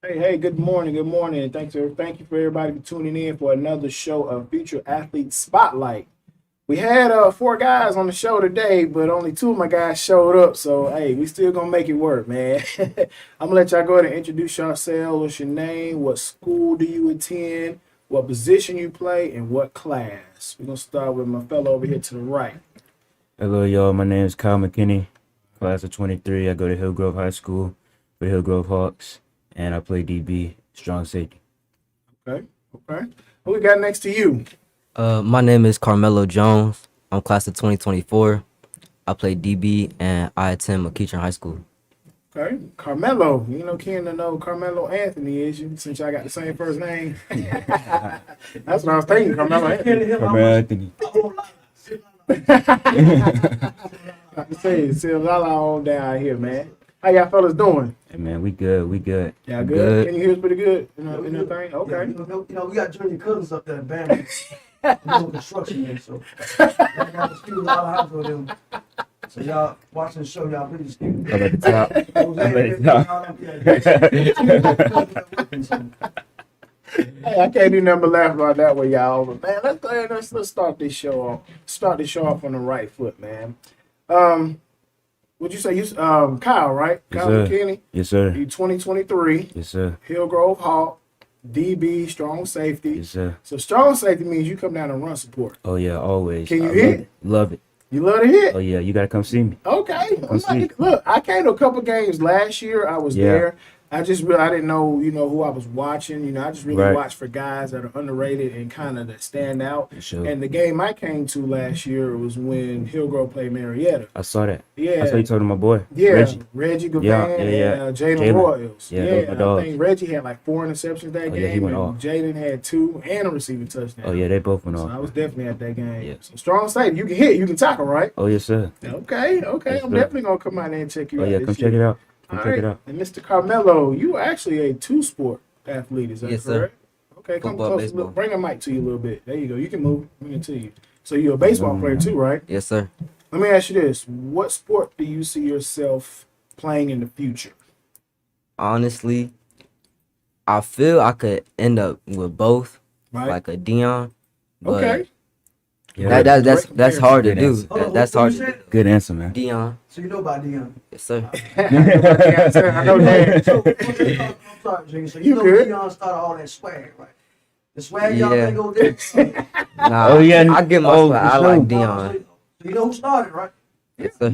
Hey, good morning, good morning. Thank you for everybody for tuning in for another show of Future Athlete Spotlight. We had four guys on the show today, but only two of my guys showed up. So hey, we still gonna make it work, man. I'm gonna let y'all go ahead and introduce yourselves. What's your name? What school do you attend? What position you play? And what class? We're gonna start with my fellow over here to the right. Hello, y'all. My name is Kyle McKinney, class of 23. I go to Hillgrove High School for the Hillgrove Hawks, and I play DB, strong safety. Okay, okay. Who we got next to you? My name is Carmelo Jones. I'm class of 2024. I play DB and I attend McEachern High School. Okay, Carmelo. You know, Ken to know Carmelo Anthony is you since y'all got the same first name. That's what I was thinking, Carmelo Anthony. Anthony. I say, see a lot on down here, man. How y'all fellas doing? Hey, man, we good. We good. Y'all good? Good. Can you hear us pretty good in the thing? Yeah, Okay. we got junior cousins up there in Bama. Doing construction there, so I got to speak with a lot of house with them. So y'all watching the show, y'all really speak. I'm at the top. Hey, I can't do nothing but laugh about that one, y'all. But man, let's go ahead and let's start this show off. Start this show off on the right foot, man. What'd you say? You Kyle, right? Yes, Kyle sir. McKinney. Yes, sir. You 2023. Yes, sir. Hillgrove Hawk, DB, strong safety. Yes, sir. So strong safety means you come down and run support. Oh, yeah, always. Can you I hit? Love it. You love to hit. Oh, yeah, you got to come see me. Okay. Come see. Look, I came to a couple games last year. I was Yeah. there. I just really I didn't know, who I was watching. I just really Right. watched for guys that are underrated and kind of that stand out. For sure. And the game I came to last year was when Hillgrove played Marietta. I saw that. Yeah. I saw you talking to my boy, Yeah, Reggie. Reggie Gavan Yeah. and Jalen Jalen. Royals. Yeah, those my I dogs. think Reggie had like 4 interceptions that Oh, game. yeah, he went and off. Jaden had 2 and a receiving touchdown. Oh, yeah, they both went So off. I was definitely at that game. Yeah. So strong safety. You can hit, you can tackle, right? Oh, yes, sir. Okay. Yes, I'm sir. definitely gonna come out there and check you Oh, out. yeah, this come check year. it out. Come All check right. it out. And Mr. Carmelo, you are actually a 2-sport athlete, is that Yes, sir. correct? Okay, come Football, close. baseball. Bring the mic to you a little bit. There you go. You can move. Bring it to you. So you're a baseball player too, right? Yes, sir. Let me ask you this: what sport do you see yourself playing in the future? Honestly, I feel I could end up with both, Right. like a Dion. But Okay. Yeah. that's hard to Good do. answer. That's hard to do. Good answer, man. Dion. So you know about Dion. Yes, sir. I know that. So, I'm sorry, Junior. So You you know good. Dion started all that swag, right? The swag y'all Yeah. think over there. Nah, Oh, yeah. I get my Oh, spot. for I sure. like So Dion. you know who started, right? Yes, sir.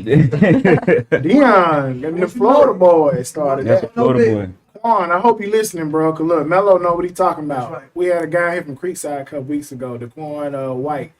Dion and the Florida boys started That's that. a Florida boy. Quan, I hope you listening, bro. Cause look, Melo know what he talking about. That's right. We had a guy here from Creekside a couple weeks ago, Daquan White.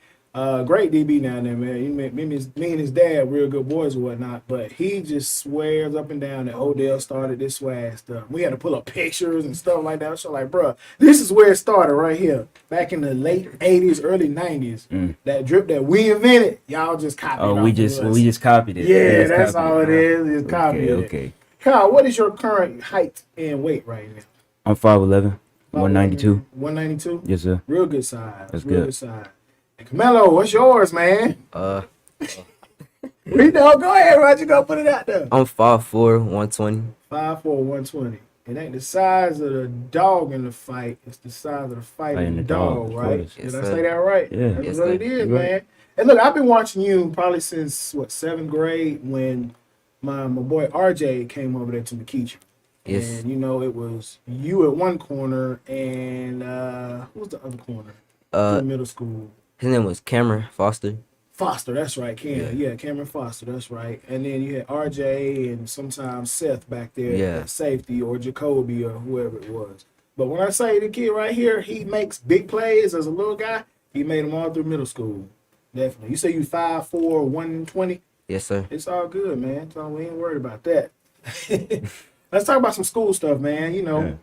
Great DB down there, man. Me and his dad, real good boys and whatnot. But he just swears up and down that Odell started this swag stuff. We had to pull up pictures and stuff like that. So like, bro, this is where it started right here. Back in the late '80s, early '90s. That drip that we invented, y'all just copied. Oh, off we of just us. copied it. Yeah, Just that's copied all it is. It's copied. Okay, okay. Kyle, what is your current height and weight right now? I'm 5'11", 192. 192? Yes, sir. Real good size. That's real good. size. And Camelo, what's yours, man? We know. Go ahead, Roger. Go put it out there. I'm 5'4", 120. 5'4", 120. It ain't the size of the dog in the fight. It's the size of the fighting the dog, dog, of right? course. Did Yes, I sir. say that right? Yeah. That's Yes, what sir. it is, You're right. man. And look, I've been watching you probably since, 7th grade when my boy RJ came over there to McEachern. Yes. And, it was you at one corner and who was the other corner? In middle school. His name was Cameron Foster. Foster, that's right. Yeah. Cameron Foster, that's right. And then you had RJ and sometimes Seth back there Yeah. at safety or Jacoby or whoever it was. But when I say the kid right here, he makes big plays as a little guy. He made them all through middle school. Definitely. You say you 5'4", 120? Yes, sir. It's all good, man. So we ain't worried about that. Let's talk about some school stuff, man.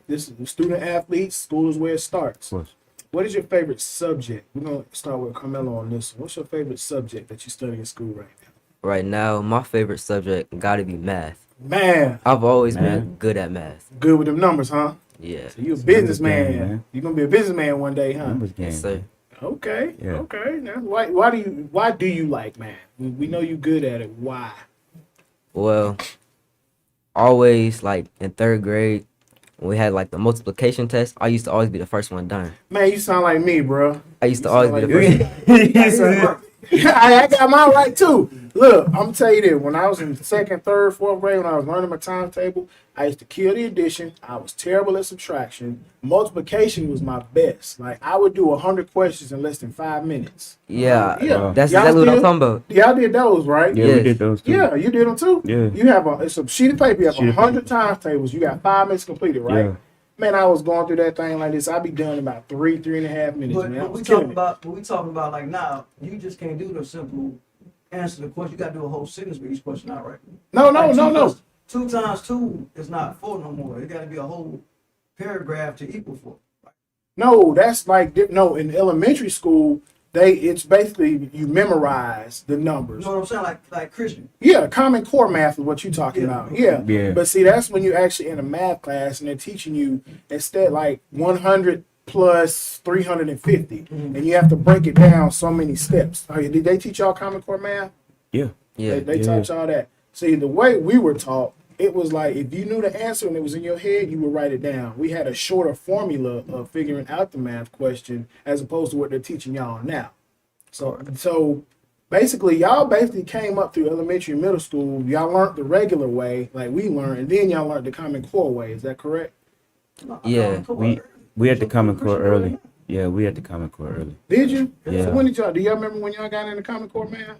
This is student athletes. School is where it starts. Of course. What is your favorite subject? We're going to start with Carmelo on this one. What's your favorite subject that you study in school right now? Right now, my favorite subject gotta be math. Man, I've always Math. been good at math. good with them numbers, huh? Yeah. So you a It's a businessman. numbers game, man. You're going to be a businessman one day, huh? Numbers game. Yes, sir. Okay. Yeah. Okay. Now, why do you like math? We know you good at it. Why? Well, always like in third grade, when we had like the multiplication test, I used to always be the first one done. Man, you sound like me, bro. I used to You always sound be like the first one. I got mine right too. Look, I'm gonna tell you this. When I was in second, third, fourth grade, when I was learning my timetable, I used to kill the addition. I was terrible at subtraction. Multiplication was my best. Like I would do 100 questions in less than 5 minutes. Yeah, Yeah. that's Y'all exactly what I'm still- talking about. Y'all did those, right? Yeah, we Yes. did those too. Yeah, you did them too. Yeah. You have it's a sheet of paper. You have Sheet of 100 timetables. You got 5 minutes completed, right? Yeah. Man, I was going through that thing like this. I'd be done in about 3.5 minutes. But, Man, I but was we killing talking it. about, but we talking about like now, you just can't do the simple answer to the question. You got to do a whole sentence for each question, now, right? No, Like, no. 2 times 2 is not 4 no more. It got to be a whole paragraph to equal 4. No, that's like no. In elementary school, it's basically you memorize the You numbers. know what I'm saying? Like Christian. Yeah, Common Core math is what you're talking Yeah. about. Yeah. Yeah. But see, that's when you're actually in a math class and they're teaching you instead like 100 plus 350, and you have to break it down so many steps. Oh, did they teach y'all Common Core math? Yeah. Yeah. They taught y'all that. See, the way we were taught, it was like if you knew the answer and it was in your head, you would write it down. We had a shorter formula of figuring out the math question as opposed to what they're teaching y'all now. So basically, y'all basically came up through elementary and middle school. Y'all learned the regular way, like we learned, and then y'all learned the Common Core way. Is that correct? Yeah, We had the Common Core early. Yeah, we had the Common Core early. Did you? Yeah. So when did y'all? Do y'all remember when y'all got into Common Core math?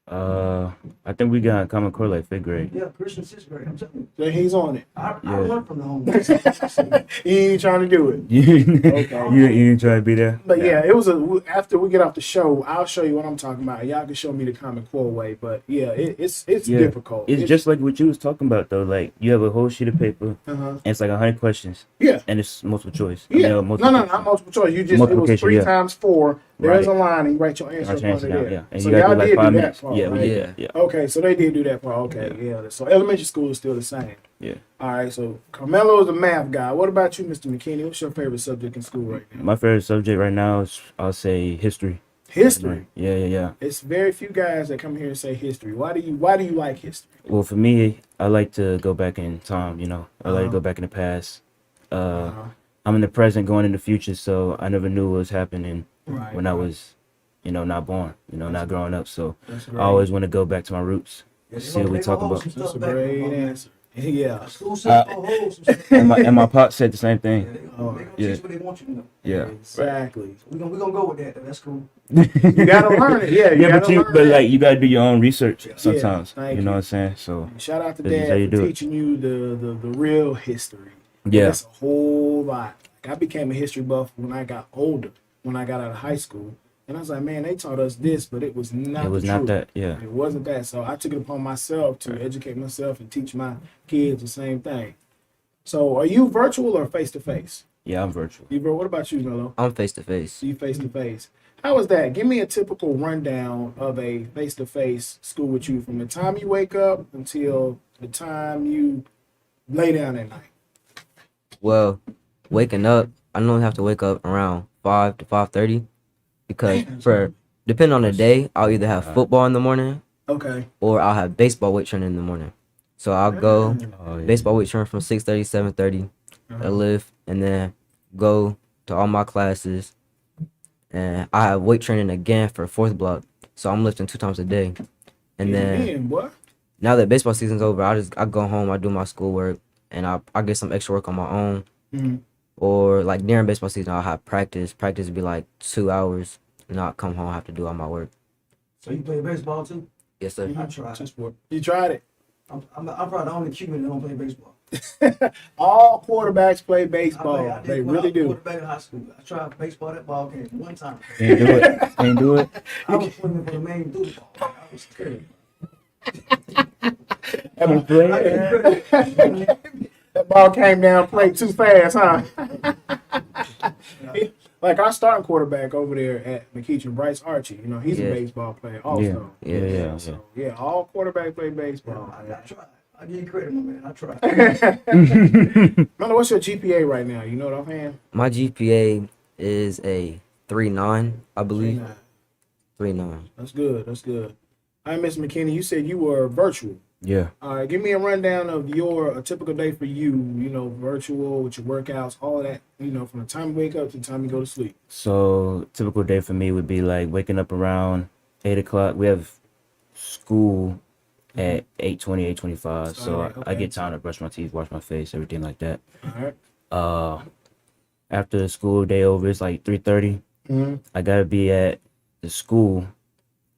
I think we got Common Core like 5th grade. Yeah, Christian 6th grade. I'm telling you. So he's on it. I Yeah. learned from the home. He ain't trying to do it. you Okay. you didn't try to be there? But yeah, it was after we get off the show, I'll show you what I'm talking about. Y'all can show me the Common Core way, but yeah, it's Yeah. difficult. It's just like what you was talking about though. Like you have a whole sheet of paper uh-huh. and it's like 100 questions Yeah. and it's multiple choice. Yeah. No, No, not multiple choice. You just it was Multiplication, 3 yeah. times 4. There's Right. a line and you write your answer Our up chance under now, there. yeah. And So you gotta y'all do like did 5 do that minutes. part, Yeah, right? we did Yeah. that. Yeah. Okay, so they did do that part. Okay, yeah. So elementary school is still the same. Yeah. All right, so Carmelo is a math guy. What about you, Mr. McKinney? What's your favorite subject in school right now? My favorite subject right now is I'll say history. History. Yeah. It's very few guys that come here and say history. Why do you like history? Well, for me, I like to go back in time. You know, I like to Uh-huh. go back in the past. Uh-huh. I'm in the present, going in the future, so I never knew what was happening Right. when I was, not born. Not growing up. So That's I always want to go back to my roots. Yeah, See what we talk about. That's a great answer. Yeah. School system gonna hold some stuff. And my pop said the same Yeah, thing. they gonna Yeah. teach what they want you to know. Yeah. Exactly. We gonna go with that. Though. That's cool. You gotta learn it. Yeah. You Yeah, gotta learn but it. like you gotta do your own research sometimes. thank You know you. what I'm saying? So Shout out to This is how Dad you for do it. teaching you the real history. yeah, It's a whole lot. Like I became a history buff when I got older, when I got out of high school. And I was like, man, they taught us this, but it was not it was the not truth. that. Yeah, It wasn't that. So I took it upon myself to educate myself and teach my kids the same thing. So are you virtual or face to face? yeah. I'm virtual. What about you, Melo? I'm face to face. You face to face. How is that? Give me a typical rundown of a face to face school with you from the time you wake up until the time you lay down at night. Well, waking up, I normally have to wake up around 5 to 5:30 because depending on the day, I'll either have football in the morning Okay. or I'll have baseball weight training in the morning. So I'll go Oh, yeah. baseball weight training from 6:30 7:30. I lift and then go to all my classes, and I have weight training again for 4th block. So I'm lifting 2 times a day. And then Man, what? now that baseball season's over, I go home, I do my schoolwork, and I get some extra work on my own. Mhm. Or like during baseball season, I'll have practice. Practice would be like 2 hours, and I'll come home, I have to do all my work. So you play baseball too? Yes, sir. I tried. Just what? You tried it. I'm probably the only Cuban that don't play baseball. All quarterbacks play I baseball. did They when really I was do. quarterback in high school. I tried baseball that ball game one time. Can't do it. Can't do it. I was swinging for the main dude ball. I was scared. Haven't played. I get credit. That ball came down, played too fast, huh? Like our starting quarterback over there at McEachern, Bryce Archie. He's a Yeah. baseball player also. Yeah. So yeah, all quarterbacks play baseball. I tried. I give you credit, my man. I tried. Melo, what's your GPA right now? You know what I'm saying? My GPA is a 3.9, I believe. 3.9. That's good. That's good. All right, Miss McKinney, you said you were virtual. Yeah. All right, give me a rundown of a typical day for you. You know, virtual with your workouts, all of that. You know, from the time you wake up to the time you go to sleep. So typical day for me would be like waking up around 8 o'clock. We have school at 8:20, 8:25. So Alright, I okay. get time to brush my teeth, wash my face, everything like that. All right. After the school day over, it's like 3:30. Mm-hmm. I gotta be at the school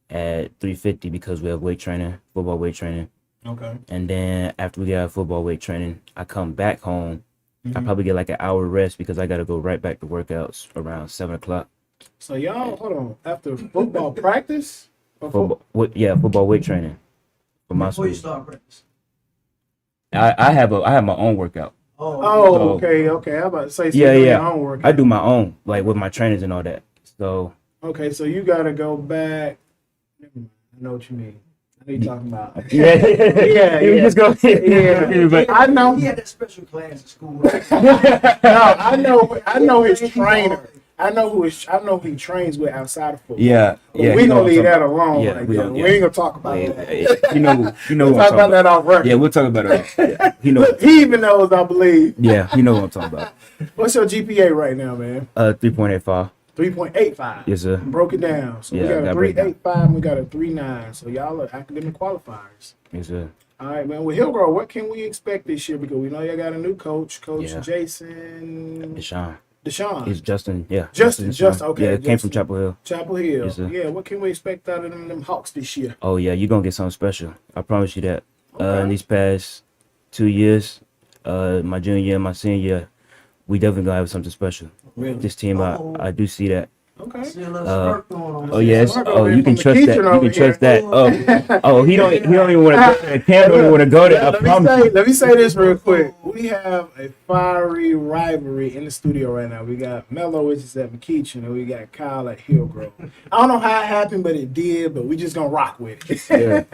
at 3:50 because we have weight training, football weight training. Okay. And then after we get out of football weight training, I come back home. I Mhm. probably get like an hour rest because I gotta go right back to workouts around 7 o'clock. So y'all, hold on. After football practice, or Football weight training for my Before school. you start practice. I have my own workout. Oh, So- okay. I'm about to say, so Yeah, you do yeah. your own workout. I do my own, like with my trainers and all that. So Okay, so you gotta go back. Never mind, I know what you mean. I know you're talking about. yeah, Yeah, You yeah. just go. Yeah. But I know. He had that special class at school. No, I know his trainer. I know who he trains with outside of football. yeah, But yeah. we you know gonna what I'm leave that talking alone. Yeah, like, we we, don't- ain't gonna talk about about. that. You know We'll what talk I'm about talking about. that off record. Yeah, we'll talk about it. Yeah, you know. He even knows, I believe. Yeah, you know what I'm talking about. What's your GPA right now, man? 3.85. 3.85. Yes, sir. Broke it down. So Yeah, we got a gotta break it down. 3.85 and we got a 3.9. So y'all are academic qualifiers. Yes, sir. All right, man. With Hillgrove, what can we expect this year? Because we know y'all got a new coach, Coach Yeah. Jason Deshaun. Deshaun. It's Justin. Yeah. Justin, Deshaun. okay, Yeah, it came from Justin. Chapel Hill. Chapel Hill. Yes, sir. Yeah, what can we expect out of them Hawks this year? Oh yeah, you're gonna get something special. I promise you that. Okay. In these past 2 years, my junior year and my senior year, we definitely gonna have something special. Really? This team, I do see that. Okay. See a little Uh, smirk going on. Oh yes. Smart Oh, over you here can from trust the that. kitchen You over can trust here. that. Oh, he don't even want to go there. Cam don't even want to go there. I promise. Let me say this real quick. We have a fiery rivalry in the studio right now. We got Mello, which is at McKeachon, and we got Kyle at Hillgrove. I don't know how it happened, but it did. But we just gonna rock with it.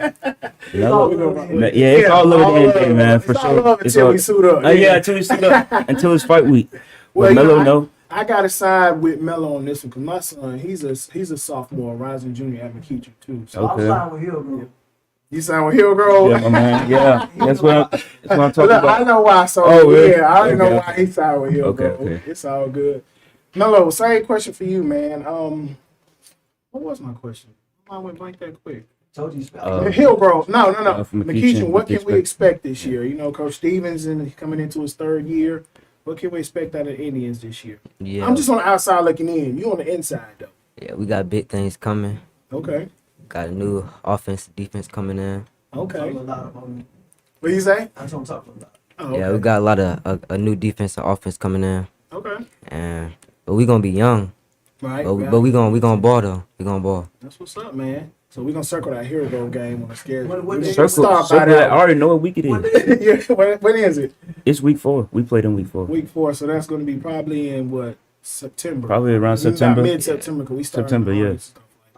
Yeah. all we gonna rock with it. Yeah, it's all love all at the end of the day, love. man. It's For all sure. love It's until all- we suit up. Yeah, until we suit up. Until it's fight week. Well, But you know, Mello, no. I gotta side with Mello on this one because my son, he's a sophomore, rising junior at McKeachon too. So Okay. I'm signed with Hillgrove. you sound with Hillgrove. Yeah, my man. Yeah, that's what I'm talking Look, I about. know why. So Oh, really? yeah, I already know Okay, why he signed with Hillgrove. Okay. It's all good. Mello, same question for you, man. What was my question? I went blank that quick. Told you. Hillgrove. No. From McKeachon. What what can we expect this year? You know, Coach Stevens and coming into his third year. What can we expect out of the Indians this year? Yeah. I'm just on the outside looking in. You on the inside though. Yeah, we got big things coming. Okay. Got a new offense, defense coming in. Okay. Talking a lot about me. What you say? That's what I'm talking about. Oh, Yeah, we got a lot of a new defense and offense coming in. Okay. And but we gonna be young. Right. But we gonna ball though. We gonna ball. That's what's up, man. So we're gonna circle that Hero game on the schedule. What We day- gonna Circle. start by I that. already know what week it What is. day- Yeah, when is it? It's week 4. We played in week 4. Week 4. So that's gonna be probably in what, September? Probably around September. Mid September, because we start September, yeah.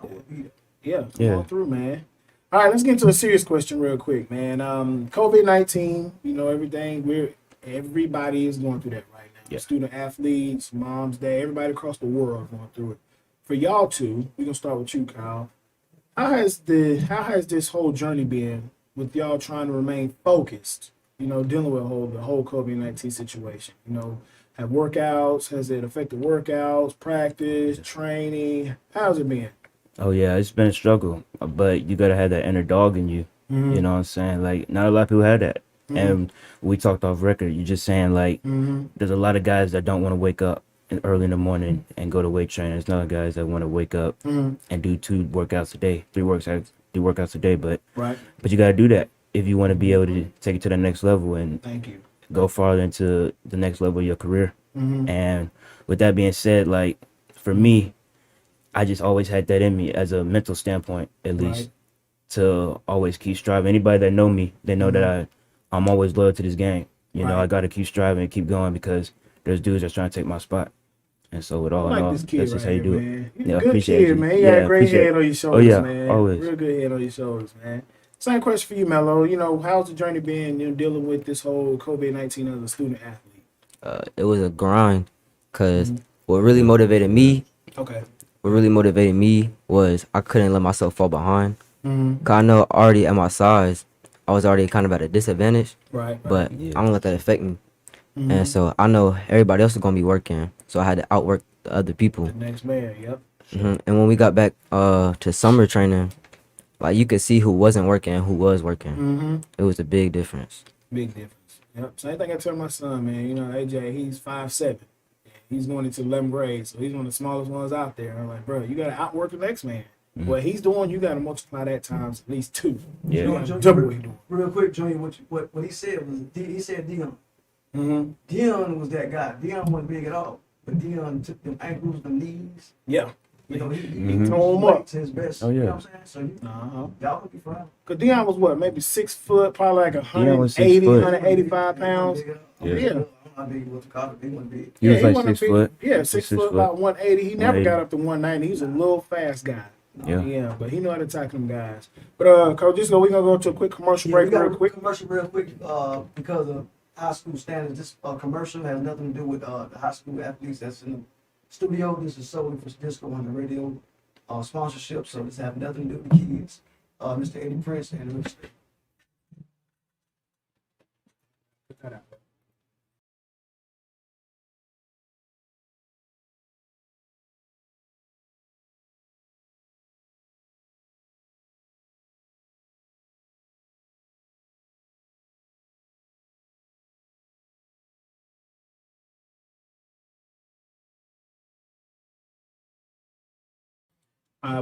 I will be there. Yeah, Yeah. going through, man. All right, let's get into a serious question real quick, man. COVID-19, you know, everybody is going through that right now. Yeah. Student athletes, moms, dad, everybody across the world going through it. For y'all two, we're gonna start with you, Kyle. How has this whole journey been with y'all trying to remain focused? You know, dealing with the whole COVID-19 situation. You know, have workouts? Has it affected workouts, practice, training? How's it been? Oh yeah, it's been a struggle, but you gotta have that inner dog in you. Mm-hmm. You know what I'm saying? Like not a lot of people have that. And we talked off record. You're just saying like there's a lot of guys that don't want to wake up early in the morning and go to weight training. There's not guys that want to wake up and do 2 workouts a day, 3 workouts a day. But Right. you gotta do that if you want to be able to take it to the next level and Thank you. go farther into the next level of your career. Mm-hmm. And with that being said, like for me, I just always had that in me as a mental standpoint, at least, Right. to always keep striving. Anybody that know me, they know that I'm always loyal to this game. You know, Right. I got to keep striving and keep going because there's dudes that's trying to take my spot. And so with all I in all, like this kid that's just right how you here, do it. man. You're Yeah, a good appreciate kid, you. man. You got Yeah, a great appreciate head it. on your shoulders, yeah, man. always. Real good head on your shoulders, man. Same question for you, Mello. You know, how's the journey been, you know, dealing with this whole COVID-19 as a student athlete? It was a grind, cause what really motivated me Okay. was I couldn't let myself fall behind. Mm-hmm. Cause I know already at my size, I was already kind of at a disadvantage. Right. But Yeah. I don't let that affect me. Mhm. And so I know everybody else is gonna be working, so I had to outwork the other people. The next man. Yep. And when we got back to summer training, like you could see who wasn't working and who was working. Mm-hmm. It was a big difference. Big difference. Yep. Same thing I tell my son, man. You know, AJ, he's 5'7". He's going into 11th grade, so he's one of the smallest ones out there. I'm like, bro, you got to outwork the next man. Mhm. What he's doing, you got to multiply that times at least 2. Yeah. You gotta Junior, double what he's doing. Real quick, Junior, what he said was he said Dion. Mm-hmm. Dion was that guy. Dion wasn't big at all, but Dion took them ankles, them knees. Yeah. You know, he Mhm. Throw him weight up. to his best. Oh, You know yeah. what I'm saying? So Uh-huh. y'all would be fine. Because Dion was what, maybe 6 foot, probably like Dion was 6 180, foot. 185 pounds. Yeah. Yeah. I'm not big with the coffee. He wasn't big. He was Yeah, like wasn't 6 big. foot. Yeah, 6 foot, about 180. He never 180. got up to 190. He was a little fast guy. Yeah. Yeah, but he know how to tackle them guys. But Coach, we're gonna go to a quick commercial Yeah, we break got real a quick. commercial real quick because of high school standards. This commercial has nothing to do with the high school athletes that's in the studio. This is solely for DISCO100 radio sponsorship, so this has nothing to do with the kids. Mr. Eddie Prince and the Mr.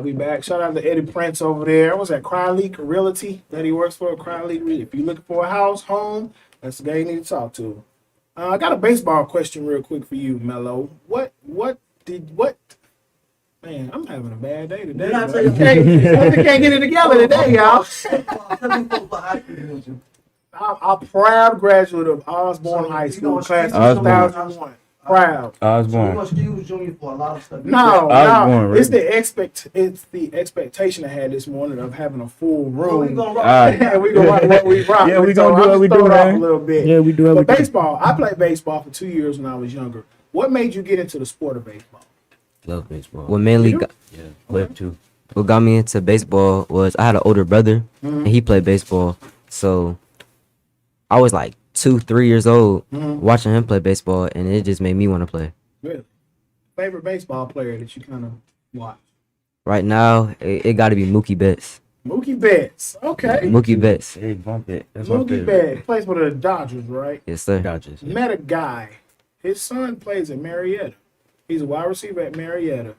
We back. Shout out to Eddie Prince over there. What's that? Cry Leak Realty that he works for. Cry Leak. If you're looking for a house, home, that's the guy you need to talk to. I got a baseball question real quick for you, Mello. What? Man, I'm having a bad day today. Did I bro. tell you- We can't get it together today, y'all. Tell me what high school you went to. I'm a proud graduate of Osborne So, High you School, know, class of Osborne. 2001. Proud. So you Osborne. must use Junior for a lot of stuff. No, Osborne, right? it's the expectation I had this morning of having a full Well, we room. gonna rock. Yeah, we gonna rock what we rock. Yeah, we So gonna do I'll what we just throw do, it off man. a little bit. Yeah, we do But everything. baseball, I played baseball for 2 years when I was younger. What made you get into the sport of baseball? Love baseball. What mainly You? got, Yeah. Love too. what got me into baseball was I had an older brother and he played baseball. So I was like 2-3 years old watching him play baseball, and it just made me want to play. Really? Favorite baseball player that you kind of watch? Right now, it got to be Mookie Betts. Mookie Betts. Okay. Mookie Betts. Hey, bump it. That's my Mookie favorite. Betts plays for the Dodgers, right? Yes, sir. Dodgers. Met a guy. His son plays at Marietta. He's a wide receiver at Marietta.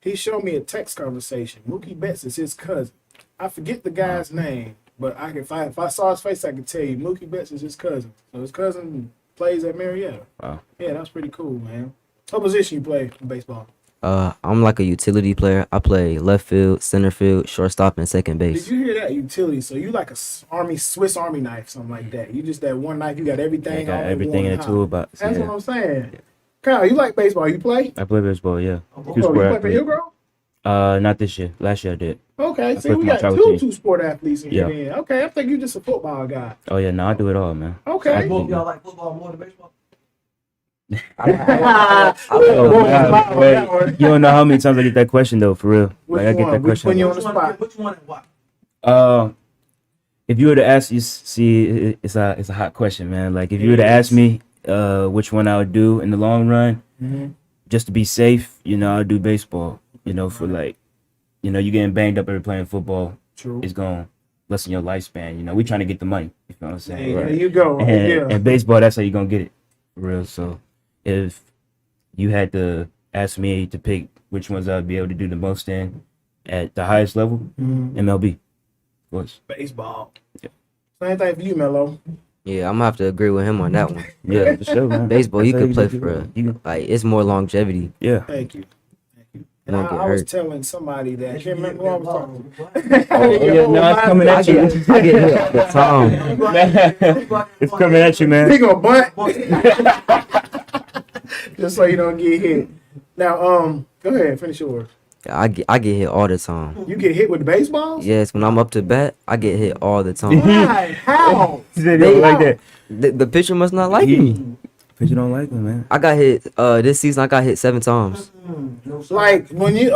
He showed me a text conversation. Mookie Betts is his cousin. I forget the guy's name, but I can if I saw his face, I could tell you Mookie Betts is his cousin. So his cousin plays at Marietta. Wow. Yeah, that's pretty cool, man. What position you play in baseball? I'm like a utility player. I play left field, center field, shortstop, and second Did base. you hear that? Utility. So you like a Swiss Army knife, something like that. You just that one knife. You got everything. I got all everything in one the hop. toolbox. That's Yeah. what I'm saying. Kyle, you like baseball? You play? I play baseball, yeah. Oh, Two you sport play for athlete. Hillgrove? Not this year. Last year I did. Okay, I see, play we for my got travel team. two sport athletes in Yeah. here. Okay, I think you're just a football guy. Oh yeah, no, I do it all, man. Okay. Both y'all like football more than baseball? Oh, man, wait. You don't know how many times I get that question though, for real. Which Like I get one? that Which question. one you a on lot. the spot? Which one and why? If you were to ask, you see, it's a hot question, man. Like if you were to ask me, which one I would do in the long run, just to be safe, you know, I'd do baseball. You know, for like, you know, you getting banged up every playing football, True. it's gonna lessen your lifespan. You know, we trying to get the money. You know what I'm saying? Hey, there you go. Yeah. And baseball, that's how you gonna get it, for real. So, if you had to ask me to pick which ones I'd be able to do the most in at the highest level, MLB, of course. Baseball. Yeah. Same thing for you, Mello. Yeah, I'm gonna have to agree with him on that one. Yeah, for sure, man. Baseball, you That's how could play do for it. You can- like it's more longevity. yeah. Thank you. And Don't I, get I was hurt. telling somebody that I can't remember who I was talking to. yeah, no, it's coming at you. I get hit all the time. It's coming at you, man. He gonna bunt just so you don't get hit. Now, go ahead, finish yours. I get hit all the time. You get hit with the baseballs? Yes, when I'm up to bat, I get hit all the time. Why? How? He said he don't like that. The pitcher must not like me. But you don't like him, man. I got hit this season. I got hit 7 times. Like when you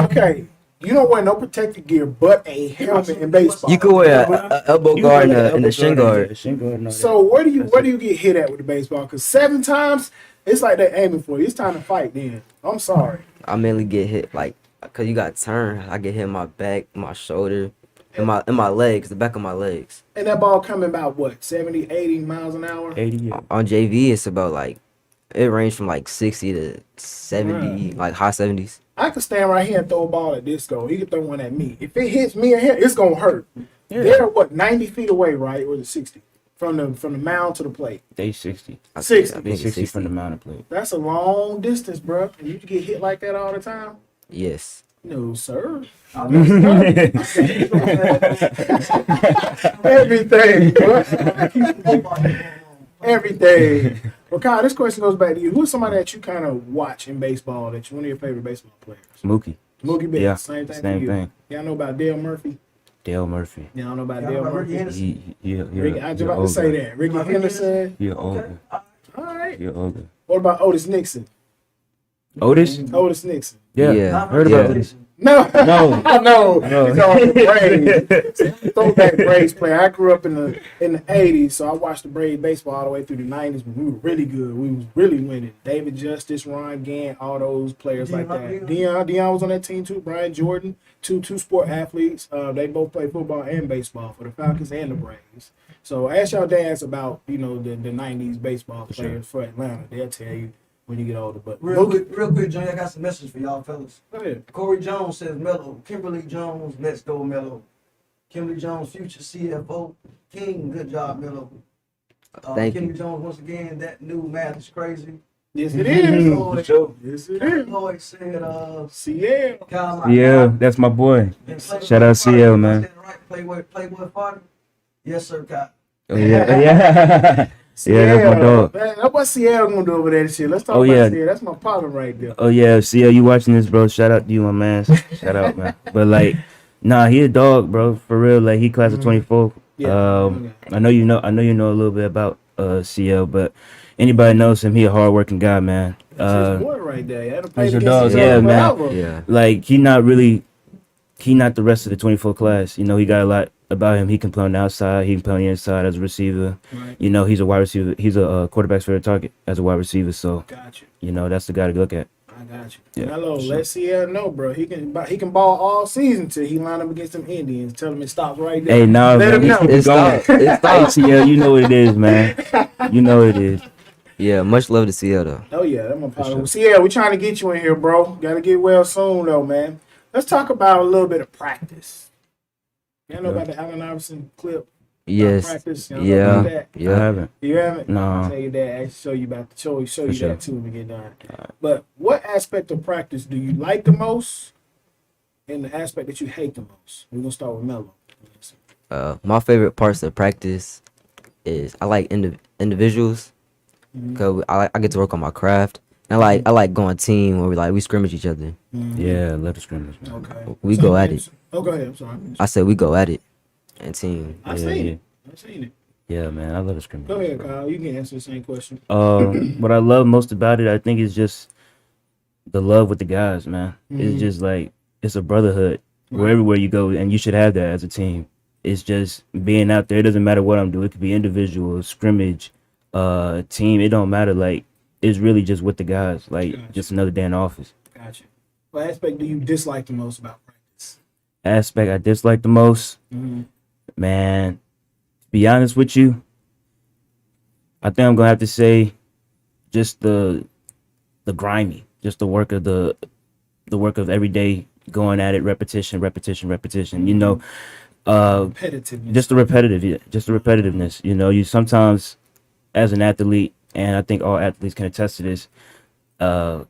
You don't wear no protective gear but a helmet in baseball. You could wear a elbow You guard can wear and a shin guard. a shin guard and all that. So where do you get hit at with the baseball? Because 7 times, it's like they're aiming for you. It's time to fight. Then I'm sorry. I mainly get hit like, cause you got turn. I get hit in my back, my shoulder, and my legs, the back of my legs. And that ball coming about what 70, 80 miles an hour. 80 years. On JV, it's about like, it ranged from like 60 to 70, like high 70s. I could stand right here and throw a ball at Disco. He could throw one at me. If it hits me or him, it's gonna hurt. Yeah. They're what 90 feet away, right? Or is it 60 from the mound to the plate? They 60. I 60. I They think it's 60 from the mountain plate. That's a long distance, bro. And you get hit like that all the time? Yes. No, sir. Everything, bro. Everything. Well, Kyle, this question goes back to you. Who's somebody that you kind of watch in baseball that's one of your favorite baseball players? Mookie. Mookie Betts. Yeah, Same thing. same for you. thing. Y'all know about Dale Murphy? Dale Murphy. Y'all know about Y'all Dale know about Murphy? Ricky Henderson? Ricky, I was about to say that. Ricky Ricky Henderson. You're older. All right. You're older. What about Otis Nixon? Otis? Otis Nixon. Yeah. Yeah. Heard Yeah. about this. No, No. no, No. he's on the Braves. Throwback Braves player. I grew up in the '80s, so I watched the Braves baseball all the way through the '90s. But we were really good. We was really winning. David Justice, Ron Gant, all those players like that. Dion was on that team too. Brian Jordan, two sport athletes. They both play football and baseball for the Falcons and the Braves. So ask y'all dads about the '90s baseball players for Atlanta. They'll tell you when you get older. But Real quick, Johnny, I got some message for y'all fellas. Go ahead. Corey Jones says Mello. Kimberly Jones, let's go Mello. Kimberly Jones, future CFO. King, good job, Mello. Thank Kimberly you. Jones, once again, that new math is crazy. Yes, it is. For sure. Yes, it is. Lloyd said, CL. Kyle, my Yeah, guy. that's my boy. And Playboy Shout out Father, CL, I man. said it right, Playboy Father. Yes, sir, Kyle. Oh, yeah. Yeah. Yeah, that's my dog. Man, what CL gonna do over there? Shit. Let's talk Oh, about yeah. CL. That's my partner right there. Oh yeah, CL, you watching this, bro? Shout out to you, my man. Shout out, man. But like, nah, he a dog, bro. For real, like he class of 24. Yeah. I know you know a little bit about CL, but anybody knows him, he a hardworking guy, man. That's his boy right there. He had to play That's your against dog, CL yeah, man. forever. Yeah. Like he not the rest of the 24 class. You know, he got a lot about him. He can play on the outside. He can play on the inside as a receiver. Right. You know, he's a wide receiver. He's a quarterback's favorite target as a wide receiver. So, Got you. you know, that's the guy to look at. I got you. Yeah, Hello, for sure. let CL know, bro. He can ball all season till he line up against them Indians. Tell him it stops right there. Hey, nah, Let man, him know. It's stopped. It's Hey, stopped. CL, you know what it is, man. You know what it is. Yeah, much love to CL though. Oh yeah, that's my partner. sure. CL, we trying to get you in here, bro. Got to get well soon, though, man. Let's talk about a little bit of practice. Y'all know about the Allen Iverson clip? Yes. Practice. Y'all know about Yeah. that? I Yeah. haven't. You haven't? No. I'll tell you that. I show you about show you For sure. that too when we get done. But what aspect of practice do you like the most, and the aspect that you hate the most? We're gonna start with Mello. My favorite parts of practice is I like individuals because I get to work on my craft. And I like going team where we scrimmage each other. Yeah, love the scrimmage, man. Okay. We go at it. Oh, go ahead. I'm sorry. I said we go at it and team. I've Yeah, seen yeah. it. I've seen it. Yeah, man, I love the scrimmage. Go ahead, bro. Kyle. You can answer the same question. What I love most about it, I think, is just the love with the guys, man. It's just like it's a brotherhood wherever you go, and you should have that as a team. It's just being out there. It doesn't matter what I'm doing. It could be individual, scrimmage, team. It don't matter. Like it's really just with the guys. Like Gotcha. just another day in the office. Gotcha. What aspect do you dislike the most about practice? Aspect I dislike the most, man. To be honest with you, I think I'm gonna have to say just the grimy, just the work of the work of every day going at it, repetition. You know, Competitiveness. just the repetitiveness. You know, you sometimes as an athlete, and I think all athletes can attest to this.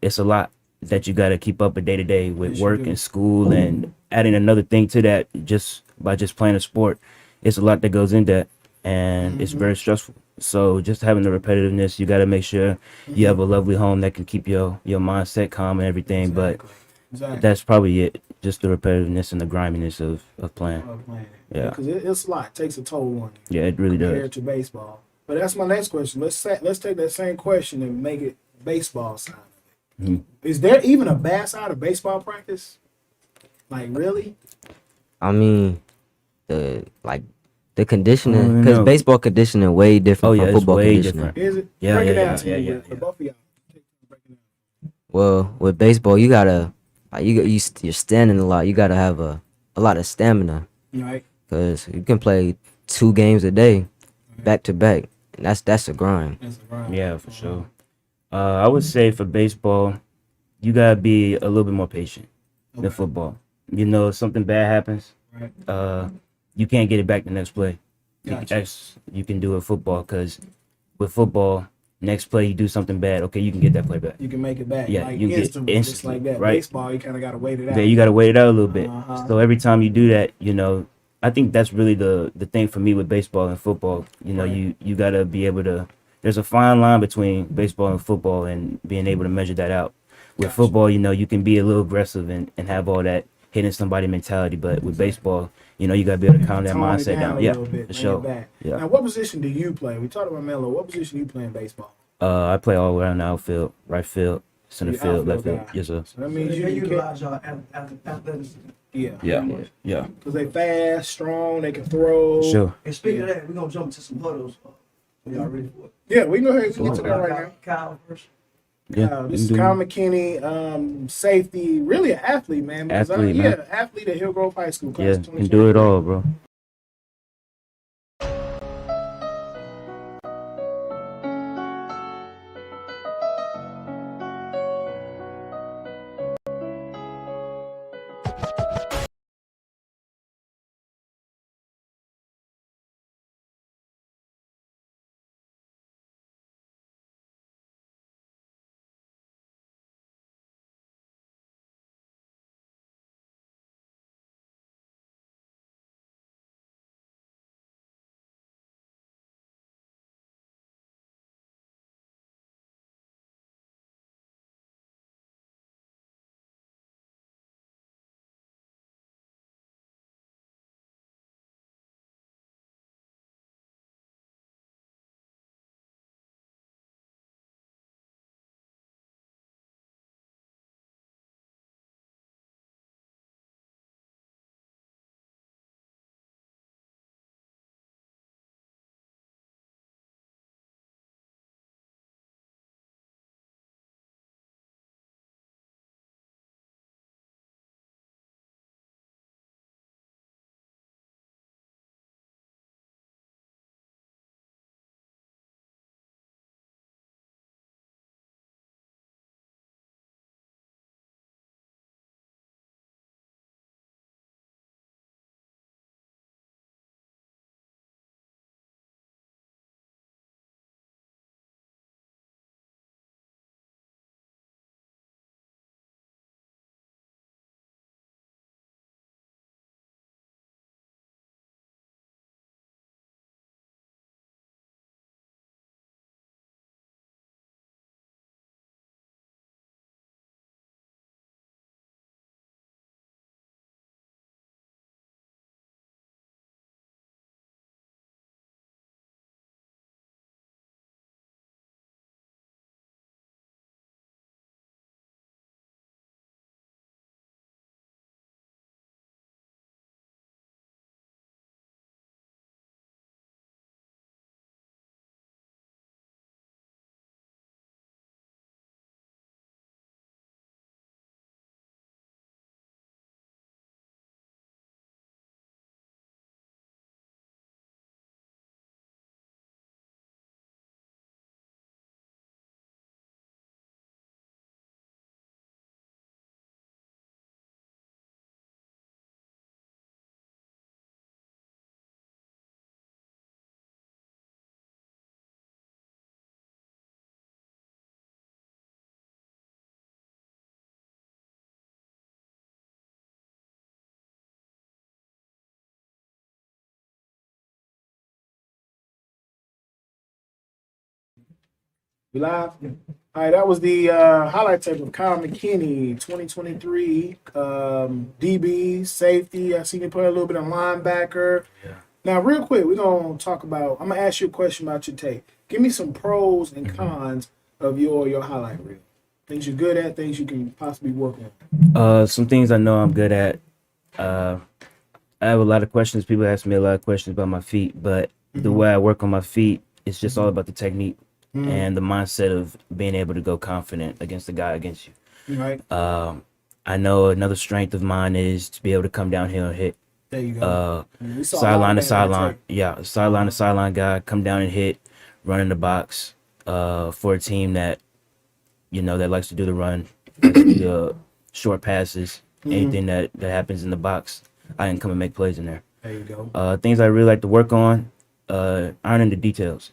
It's a lot that you got to keep up a day to day with Yes, you work do. and school, and adding another thing to that just by just playing a sport. It's a lot that goes in that, and it's very stressful. So just having the repetitiveness, you got to make sure you have a lovely home that can keep your mindset calm and everything. Exactly. But that's probably it. Just the repetitiveness and the griminess of playing. Of playing. Yeah. Because it's a lot. It takes a toll on you Yeah, it really compared does. to baseball. But that's my next question. Let's take that same question and make it baseball side of it. Mhm. Is there even a bad side of baseball practice? Like really? I mean, the conditioning, don't because know. baseball conditioning way different Oh yeah, from it's football way conditioning. different. Is it? Yeah, Break it yeah, down yeah, to yeah, me yeah, for yeah. both of y'all. Break it down. Well, with baseball, you gotta like you're standing a lot. You gotta have a lot of stamina, Right. because you can play 2 games a day, back to back. And that's a grind. That's a grind. Yeah, for sure. I would say for baseball, you gotta be a little bit more patient than Okay. football. You know, if something bad happens, Right. you can't get it back the next play. Gotcha. You can do it football because with football, next play you do something bad, okay, you can get that play back. You can make it back. Yeah, Like you get instantly, just instantly, like that. right? Baseball, you kind of got to wait it out. Yeah, you gotta wait it out a little bit. Uh-huh. So every time you do that, you know, I think that's really the thing for me with baseball and football. You know, Right. you gotta be able to. There's a fine line between baseball and football, and being able to measure that out. With Gotcha. football, you know, you can be a little aggressive and have all that hitting somebody mentality, but with baseball, you know, you gotta be able to calm that Tone it mindset down. a Yeah, little bit, for bring sure. it back. Yeah. Now, what position do you play? We talked about Melo. What position do you play in baseball? I play all around the outfield, right field, center You're field, left outfield field. guy. Yes, sir. So that So means they you can catch. utilize y'all athleticism. Yeah. Yeah, yeah, Because they fast, strong, they can throw. sure. And speaking of that, we're gonna jump to some huddles. So y'all ready for it? Yeah, we can go ahead and get to that Kyle, right now. Kyle first. Yeah, This you is can do Kyle it. McKinney, safety, really an athlete, man. Because Athlete, man. athlete at Hill Grove High School. Class Yeah, of can do it 2023. all, bro. We live? All right, that was the highlight tape of Kyle McKinney, 2023 DB, safety. I seen you play a little bit of linebacker. Yeah. Now, real quick, we're going to talk about, I'm going to ask you a question about your tape. Give me some pros and cons of your highlight reel. Things you're good at, things you can possibly work on. Some things I know I'm good at. I have a lot of questions. People ask me a lot of questions about my feet, but the way I work on my feet, it's just all about the technique and the mindset of being able to go confident against the guy against you. Right. I know another strength of mine is to be able to come downhill and hit. There you go. We saw a lot Sideline to of that in that sideline. tape. Yeah, sideline to sideline guy, come down and hit, run in the box. For a team that, that likes to do the run, likes to do the short passes, anything that happens in the box, I can come and make plays in there. There you go. Things I really like to work on, ironing the details,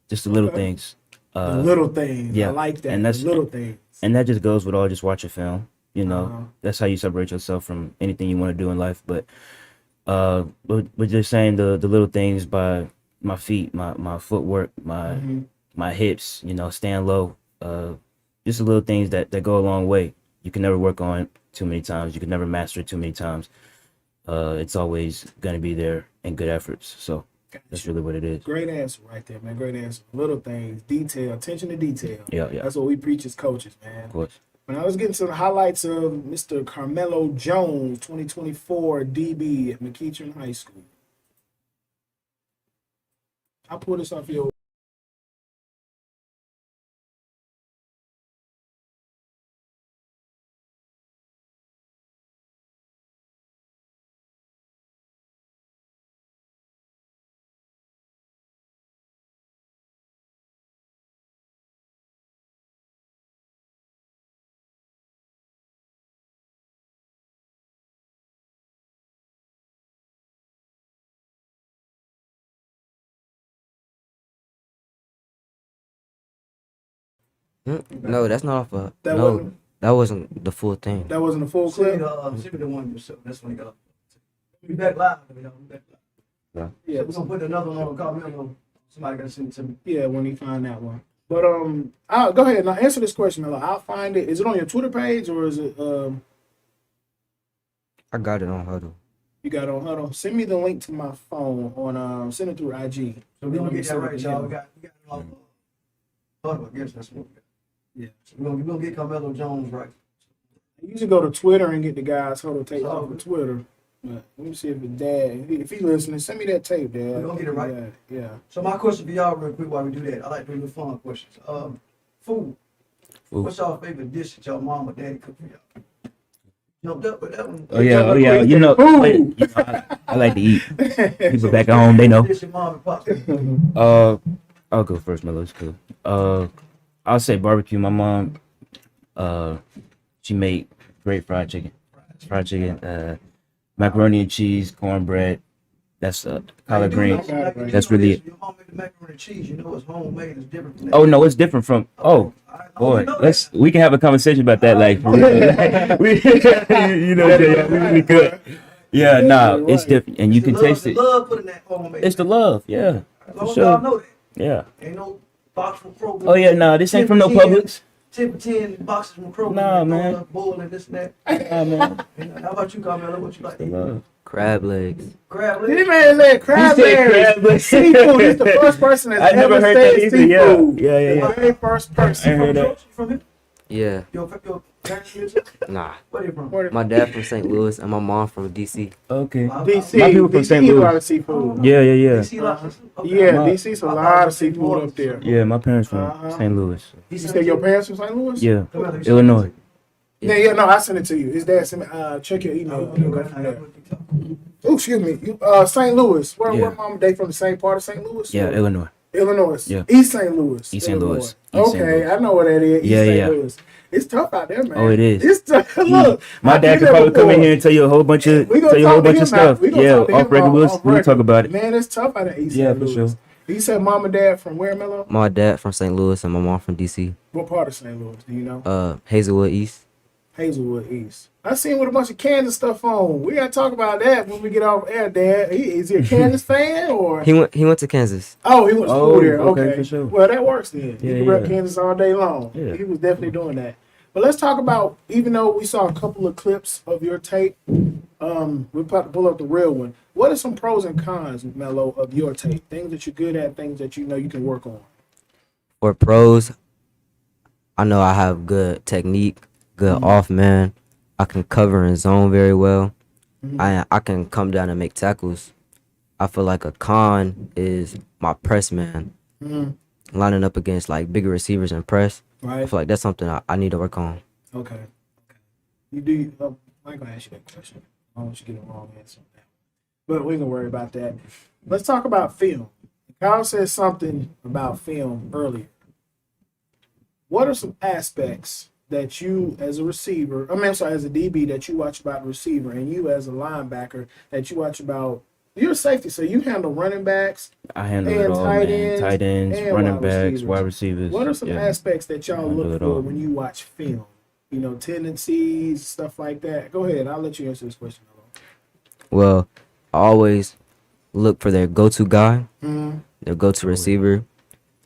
just the little things. The little things. yeah, I like that. and that's- the little things. And that just goes with all just watching film. Uh-huh. That's how you separate yourself from anything you want to do in life. But just saying the little things by my feet, my footwork, my hips, staying low, just the little things that go a long way. You can never work on too many times. You can never master it too many times. It's always going to be there in good efforts. So that's really what it is. Great answer right there, man. Great answer. Little things, detail, attention to detail. Yeah. That's what we preach as coaches, man. Of course. When I was getting some highlights of Mr. Carmelo Jones, 2024 DB at McEachern High School. I'll pull this off your. No, that's not off a. That No, wasn't- that wasn't the full thing. That wasn't a full Send me clip. the, send me the one yourself. That's when you got. We back live, y'all. We back live. Yeah, So we're gonna put another one on Carmelo. Somebody gotta send it to me. yeah. When he find that one. But I'll go ahead now. Answer this question, Melo. I'll find it. Is it on your Twitter page or is it I got it on Huddle. you got it on Huddle? Send me the link to my phone on send it through IG. So we're gonna get that right, y'all. We got it all. I guess that's what we got. Yeah. So we're gonna get Carmelo Jones right. I usually go to Twitter and get the guys Huddle tape off of Twitter. But let me see if his dad, if he listening, send me that tape, Dad. We're gonna get it right. Yeah. So my question for y'all real quick while we do that. I like to do the fun questions. Food. Food. What's y'all favorite dish that y'all mom or daddy cook for y'all? Jumped up with that one. Oh yeah. I like to eat. People back at home, they know. Dish your mom and pop. I'll go first, Melo. It's cool. I'll say barbecue. My mom, she made great fried chicken. Macaroni and cheese, cornbread. That's collard greens. That's really it. Your mom made the macaroni and cheese. You know it's homemade. It's different from that. Oh no, it's different from. Oh boy, we can have a conversation about that. Like, for real. We could. Yeah, nah, it's different, and you can taste it. Love putting that homemade. It's the love, yeah, As long for as y'all sure. know that. Yeah. Ain't no box from Kroger. Oh yeah, nah, this ain't from no 10 for 10, Publix. 10 for 10 boxes from Kroger. Nah, and man. Bowl and this and that. Nah, man, And how about you, Carmelo? What you like to the eat? love. Crab legs. Crab This legs? man said crab He said legs. crab legs. Seafood. He's the first person that's I never ever heard that said either. seafood. Yeah. The very first I person. heard that. You from here? Yeah. Your parents from here? Nah. Where you from? My dad from St. Louis and my mom from DC. Okay. DC. My people from St. DC, a lot Louis. of seafood. Yeah. DC lots. Okay. Yeah, My- DC's a lot of seafood up there. Yeah, my parents from Uh-huh. St. Louis. You said your parents from St. Louis? Yeah, Carmelo, you Illinois. Yeah, no, I sent it to you. His dad sent me, check your email. You can go from there. Oh, excuse me. You, St. Louis. Where Yeah. mom and dad from the same part of St. Louis? Yeah, Or- Illinois. Illinois. Yeah. East St. Louis. East St. Illinois. Louis. East St. Okay, Louis. I know where that is. East Yeah, St. yeah. Louis. It's tough out there, man. Oh, it is. It's tough. Look, My I've dad been could there probably come in before. here and tell you a whole bunch of We gonna tell you a whole talk to bunch him of now. stuff. We gonna Yeah, talk to him off record, off we'll record. talk about it. Man, it's tough out of East Yeah, St. for Louis. sure. You said mom and dad from where, Melo? My dad from St. Louis and my mom from DC. What part of St. Louis? Do you know? Hazelwood East. Hazelwood East. I seen with a bunch of Kansas stuff on. We gotta talk about that when we get off air, Dad. Is he a Kansas fan or? He went to Kansas. Oh, he went to school Oh, there. okay, Okay, for sure. Well, that works then. He Yeah, can rep yeah. Kansas all day long. Yeah. He was definitely doing that. But let's talk about, even though we saw a couple of clips of your tape, we're about to pull up the real one. What are some pros and cons, Melo, of your tape? Things that you're good at, things that you know you can work on. For pros, I know I have good technique, good off man. I can cover and zone very well. I can come down and make tackles. I feel like a con is my press man, lining up against like bigger receivers and press. I Right. feel like that's something I need to work on. Okay. Okay. You do. I ain't gonna ask you that question. I don't want you to get a wrong answer on that. But we can worry about that. Let's talk about film. Kyle said something about film earlier. What are some aspects that you, as a receiver, I mean, I'm sorry, as a DB, that you watch about the receiver, and you, as a linebacker, that you watch about? You're a safety, so you handle running backs I handle it and all, tight man. ends Tight ends, and running wide backs, receivers. wide receivers. What are some Yeah. aspects that y'all Handle look it for all. when you watch film? You know, tendencies, stuff like that. Go ahead. I'll let you answer this question. Well, I always look for their go-to guy, Mm-hmm. their go-to receiver.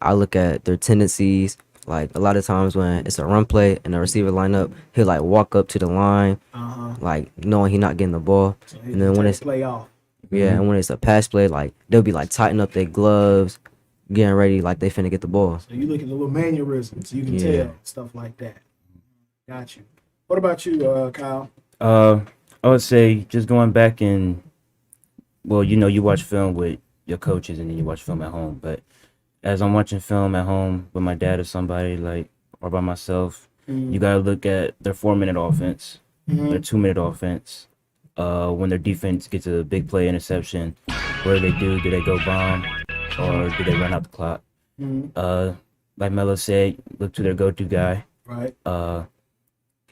I look at their tendencies. Like a lot of times when it's a run play and the receiver line up, he'll like walk up to the line, like knowing he not getting the ball. So And then when it's play off. and when it's a pass play, like they'll be like tighten up their gloves, getting ready like they finna get the ball. So you look at the little mannerisms, you can Yeah. tell stuff like that. Got you. What about you, Kyle? I would say just going back and, well, you know, you watch film with your coaches and then you watch film at home. But as I'm watching film at home with my dad or somebody, like, or by myself, you gotta look at their 4-minute offense, their 2-minute offense. When their defense gets a big play interception, what do? Do they go bomb, or do they run out the clock? Like Melo said, look to their go-to guy. Right.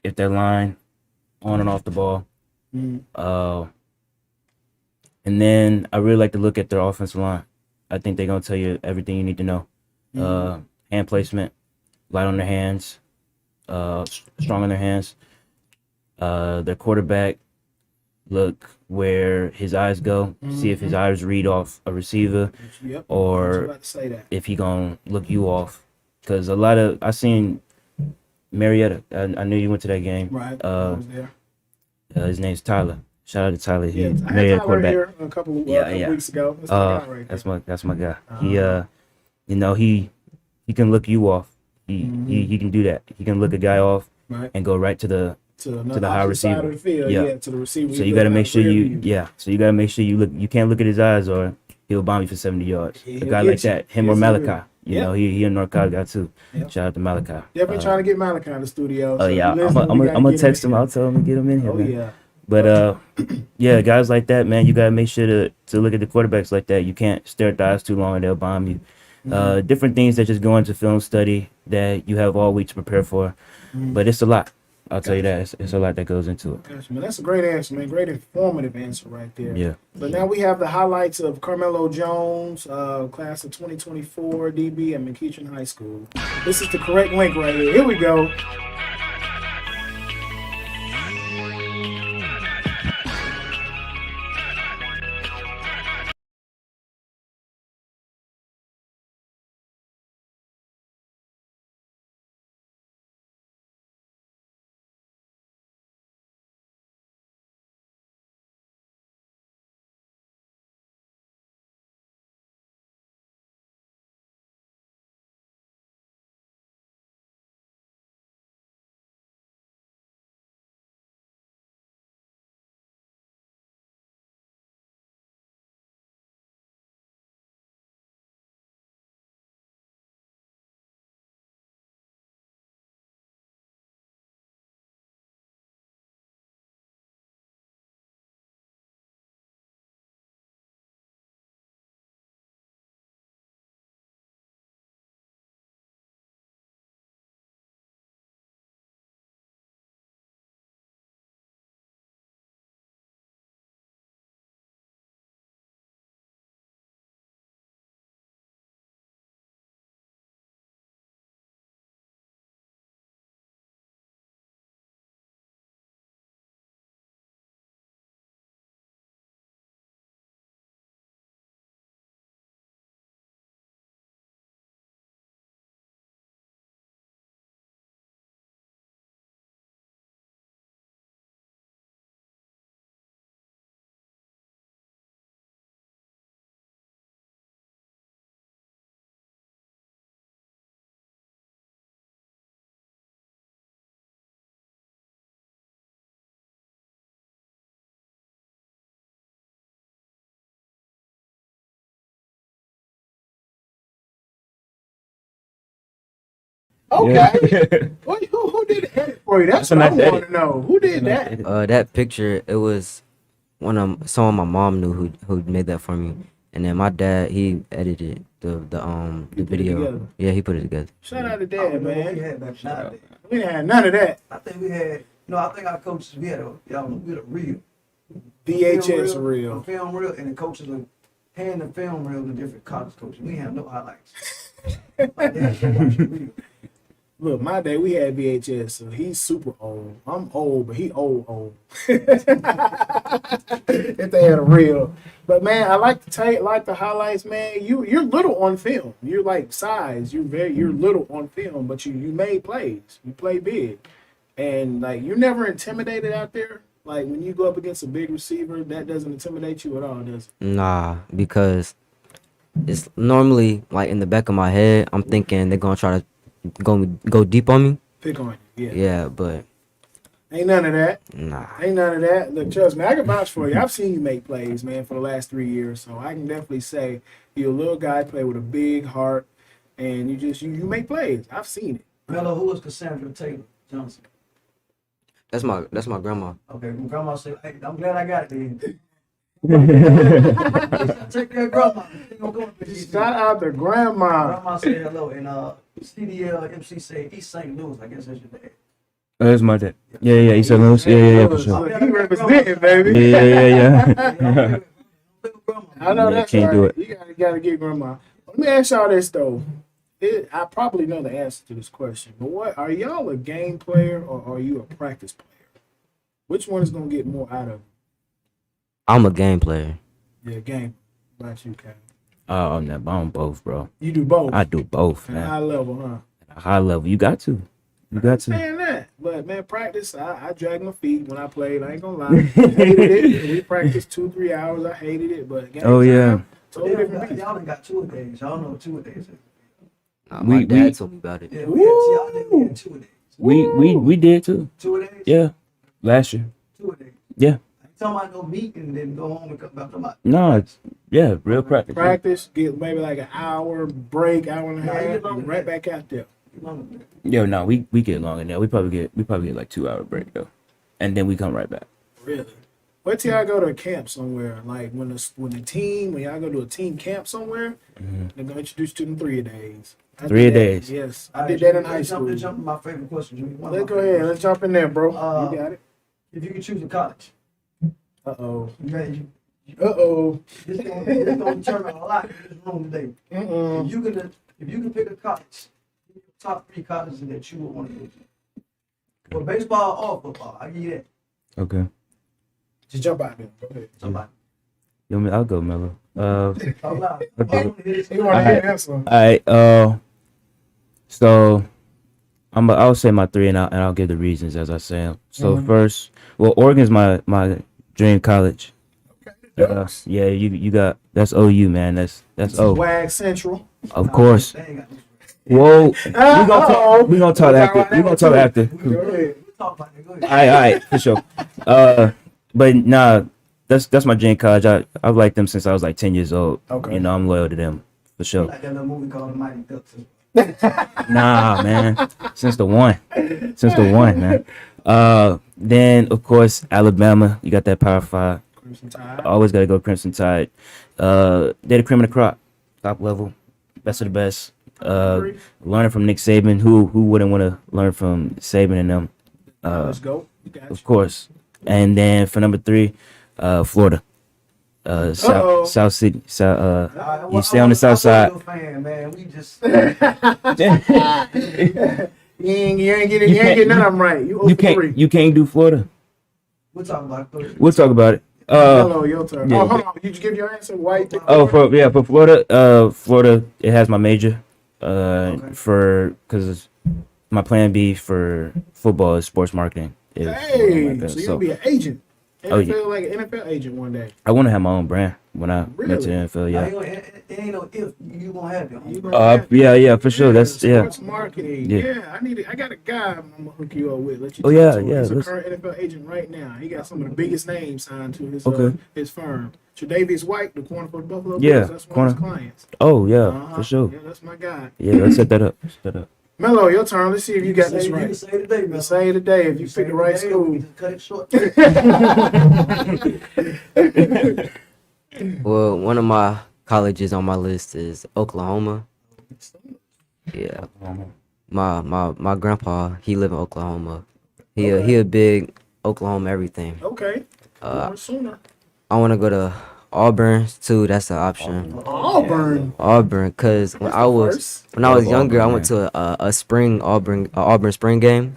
If their line on and off the ball. And then I really like to look at their offensive line. I think they're gonna tell you everything you need to know. Hand placement, light on their hands, strong on their hands. Their quarterback, look where his eyes go. See if his eyes read off a receiver, Yep. I was or about to say that. if he gonna look you off. Because I seen Marietta. I knew you went to that game. Right. I was there. His name's Tyler. Shout out to Tyler. Yeah, He I had Marietta Tyler quarterback. here a couple weeks ago. That's the guy right there. That's my guy. He you know, he can look you off. He can do that. He can look a guy off Right. and go right to the the high opposite side receiver. of the field, Yeah. to the receiver. So He you got to goes make out sure rear you view. So you got to make sure you look. You can't look at his eyes or he'll bomb you for 70 yards. A He'll guy get like you. that, him Yes, or he Malachi. will. You Yep. know, he a North Carolina guy too. Yep. Shout out to Malachi. Definitely trying to get Malachi in the studio. Oh so yeah, you listening, we gotta I'm gonna get text him. here. I'll tell him to get him in here, Oh man. yeah. But yeah, guys like that, man, you gotta make sure to look at the quarterbacks like that. You can't stare at the eyes too long, or they'll bomb you. Different things that just go into film study that you have all week to prepare for, but it's a lot. I'll tell you that it's a lot that goes into it. Gotcha, man. That's a great answer, man. Great informative answer right there. Yeah. But now we have the highlights of Carmelo Jones, class of 2024 DB at McEachern High School. This is the correct link right here. Here we go. Okay. Who did the edit for you? That's what I That's a nice want to know. Who did that? That picture, it was someone my mom knew who made that for me, and then my dad, he edited the He put it video. together. Yeah, he put it together. Shout out to I don't Dad, know what we man. had back then. We didn't have none of that. I think we had, I think our coaches, we had a reel. VHS reel. A film reel, and the coaches would hand the film reel to different college coaches. We didn't have no highlights. Like, they had to watch the reel. Look, my day we had VHS, so he's super old. I'm old, but he old. If they had a reel, but man, I like the tape, like the highlights, man. You're little on film. You're like size. You're little on film, but you made plays. You play big, and like you're never intimidated out there. Like when you go up against a big receiver, that doesn't intimidate you at all, does it? Nah, because it's normally like in the back of my head, I'm thinking they're gonna try to go deep on me. Pick on you, yeah. Yeah, but Ain't none of that. nah. Ain't none of that. Look, trust me, I can vouch for you. I've seen you make plays, man, for the last 3 years. So I can definitely say you're a little guy, play with a big heart, and you make plays. I've seen it. Mello, who was Cassandra Taylor Johnson? That's my grandma. Okay, when grandma said, hey, I'm glad I got it then. Take care of grandma. They gonna go up Shout out to grandma. Grandma said hello, and CDL MC said East St. Louis. I guess that's your dad. That's my dad. Yeah, he said Lewis. Yeah, for sure. He representing, baby. Yeah. I know Yeah, that's can't right. do it. You gotta get grandma. Let me ask y'all this though. I probably know the answer to this question, but what are y'all a game player or are you a practice player? Which one is gonna get more out of it? I'm a game player. Yeah, game. What about you, Kyle? I'm both, bro. You do both. I do both, At a man. high level, huh? At a high level, you got to. You got to. Saying that, but man, practice. I dragged my feet when I played. I ain't gonna lie, I hated it. We practiced 2-3 hours. I hated it, but game Oh, yeah. time, totally different beast. Y'all done got 2 a days. Y'all know what 2 a days is. Nah, my We- dad told me about it. Yeah, we had 2 a days. We did too. 2 a days? Yeah, last year. 2 a days. Yeah. I ain't talking about no meet and then go home and come back. I'm talking about No, yeah, real practice. Practice, get maybe like an hour break, hour and a Nah, you half, get longer and than right that. back out there. Yeah, no, we get longer now. We probably get like 2 hour break though, and then we come right back. Really? Wait till y'all go to a camp somewhere. Like when y'all go to a team camp somewhere, they're gonna introduce you to them 3 a days. I 3 a did that. days. Yes, I did that in high school. Let's jump to my favorite question, Jimmy. Let's go ahead. Let's jump in there, bro. You got it. If you could choose a college, Uh-oh. you ready? Uh-oh. This is gonna determine a lot in this room today. Mm-mm. If you could pick a college, top 3 colleges that you would want to go to. For baseball or football, I give you that. Okay. Just jump out there. Go ahead. Somebody. I'll go, Mello. Talk loud. I wanna hear this. He want to hear the answer. All right. So I'll say my 3 and I'll give the reasons as I say them. So first, well, Oregon's my dream college. Yeah, you got that's OU, man. That's O. Wag Central. Of course. They ain't got no- Whoa. We gonna talk after. We gonna talk after. Go ahead. We'll talk about that. Go ahead. All right, for sure. But nah, that's my dream college. I've liked them since I was like 10 years old. Okay. You know, I'm loyal to them for sure. Like that little movie called The Mighty Ducks. Nah, man. Since the one, man. Then of course Alabama. You got that Power 5. Crimson Tide. Always gotta go Crimson Tide. They're the cream of the crop, top level, best of the best. Learning from Nick Saban. Who wouldn't want to learn from Saban and them? Let's go. You got Of you. course. And then for number 3, Florida. South City. You stay on the south side. Fan, man. We just You ain't getting none of them right. You You can't do Florida. we'll talk about it. We'll talk about it. Hello, your turn. yeah. Oh, hold on. Did you give your answer? Why you think For Florida, Florida it has my major. Because my plan B for football is sports marketing. Hey, so you'll be an agent. NFL, Oh, yeah. like an NFL agent one day. I want to have my own brand when I get to the NFL. Yeah. It ain't no if you gonna have it. You gonna have- Yeah, for sure. That's sports marketing. Yeah. Yeah, I got a guy I'm gonna hook you up with. Let you Oh, talk yeah, to him. yeah, He's a let's- current NFL agent right now. He got some of the biggest names signed to Okay. his firm. Tre'Davious White, the corner for the Buffalo Yeah, Bills. That's one of his corner. clients. Oh yeah, Uh-huh. for sure. Yeah, that's my guy. Yeah, let's set that up. All Mello, your turn. Let's see if you got this You can right. say today, man. Say it today if you pick the right school. Cut it short. Well, one of my colleges on my list is Oklahoma. Yeah. My grandpa, he live in Oklahoma. He a big Oklahoma everything. Okay. Uh, Sooner. I want to go to Auburn too. That's an option. Auburn. Auburn, cause when I was younger, I went to a spring Auburn spring game,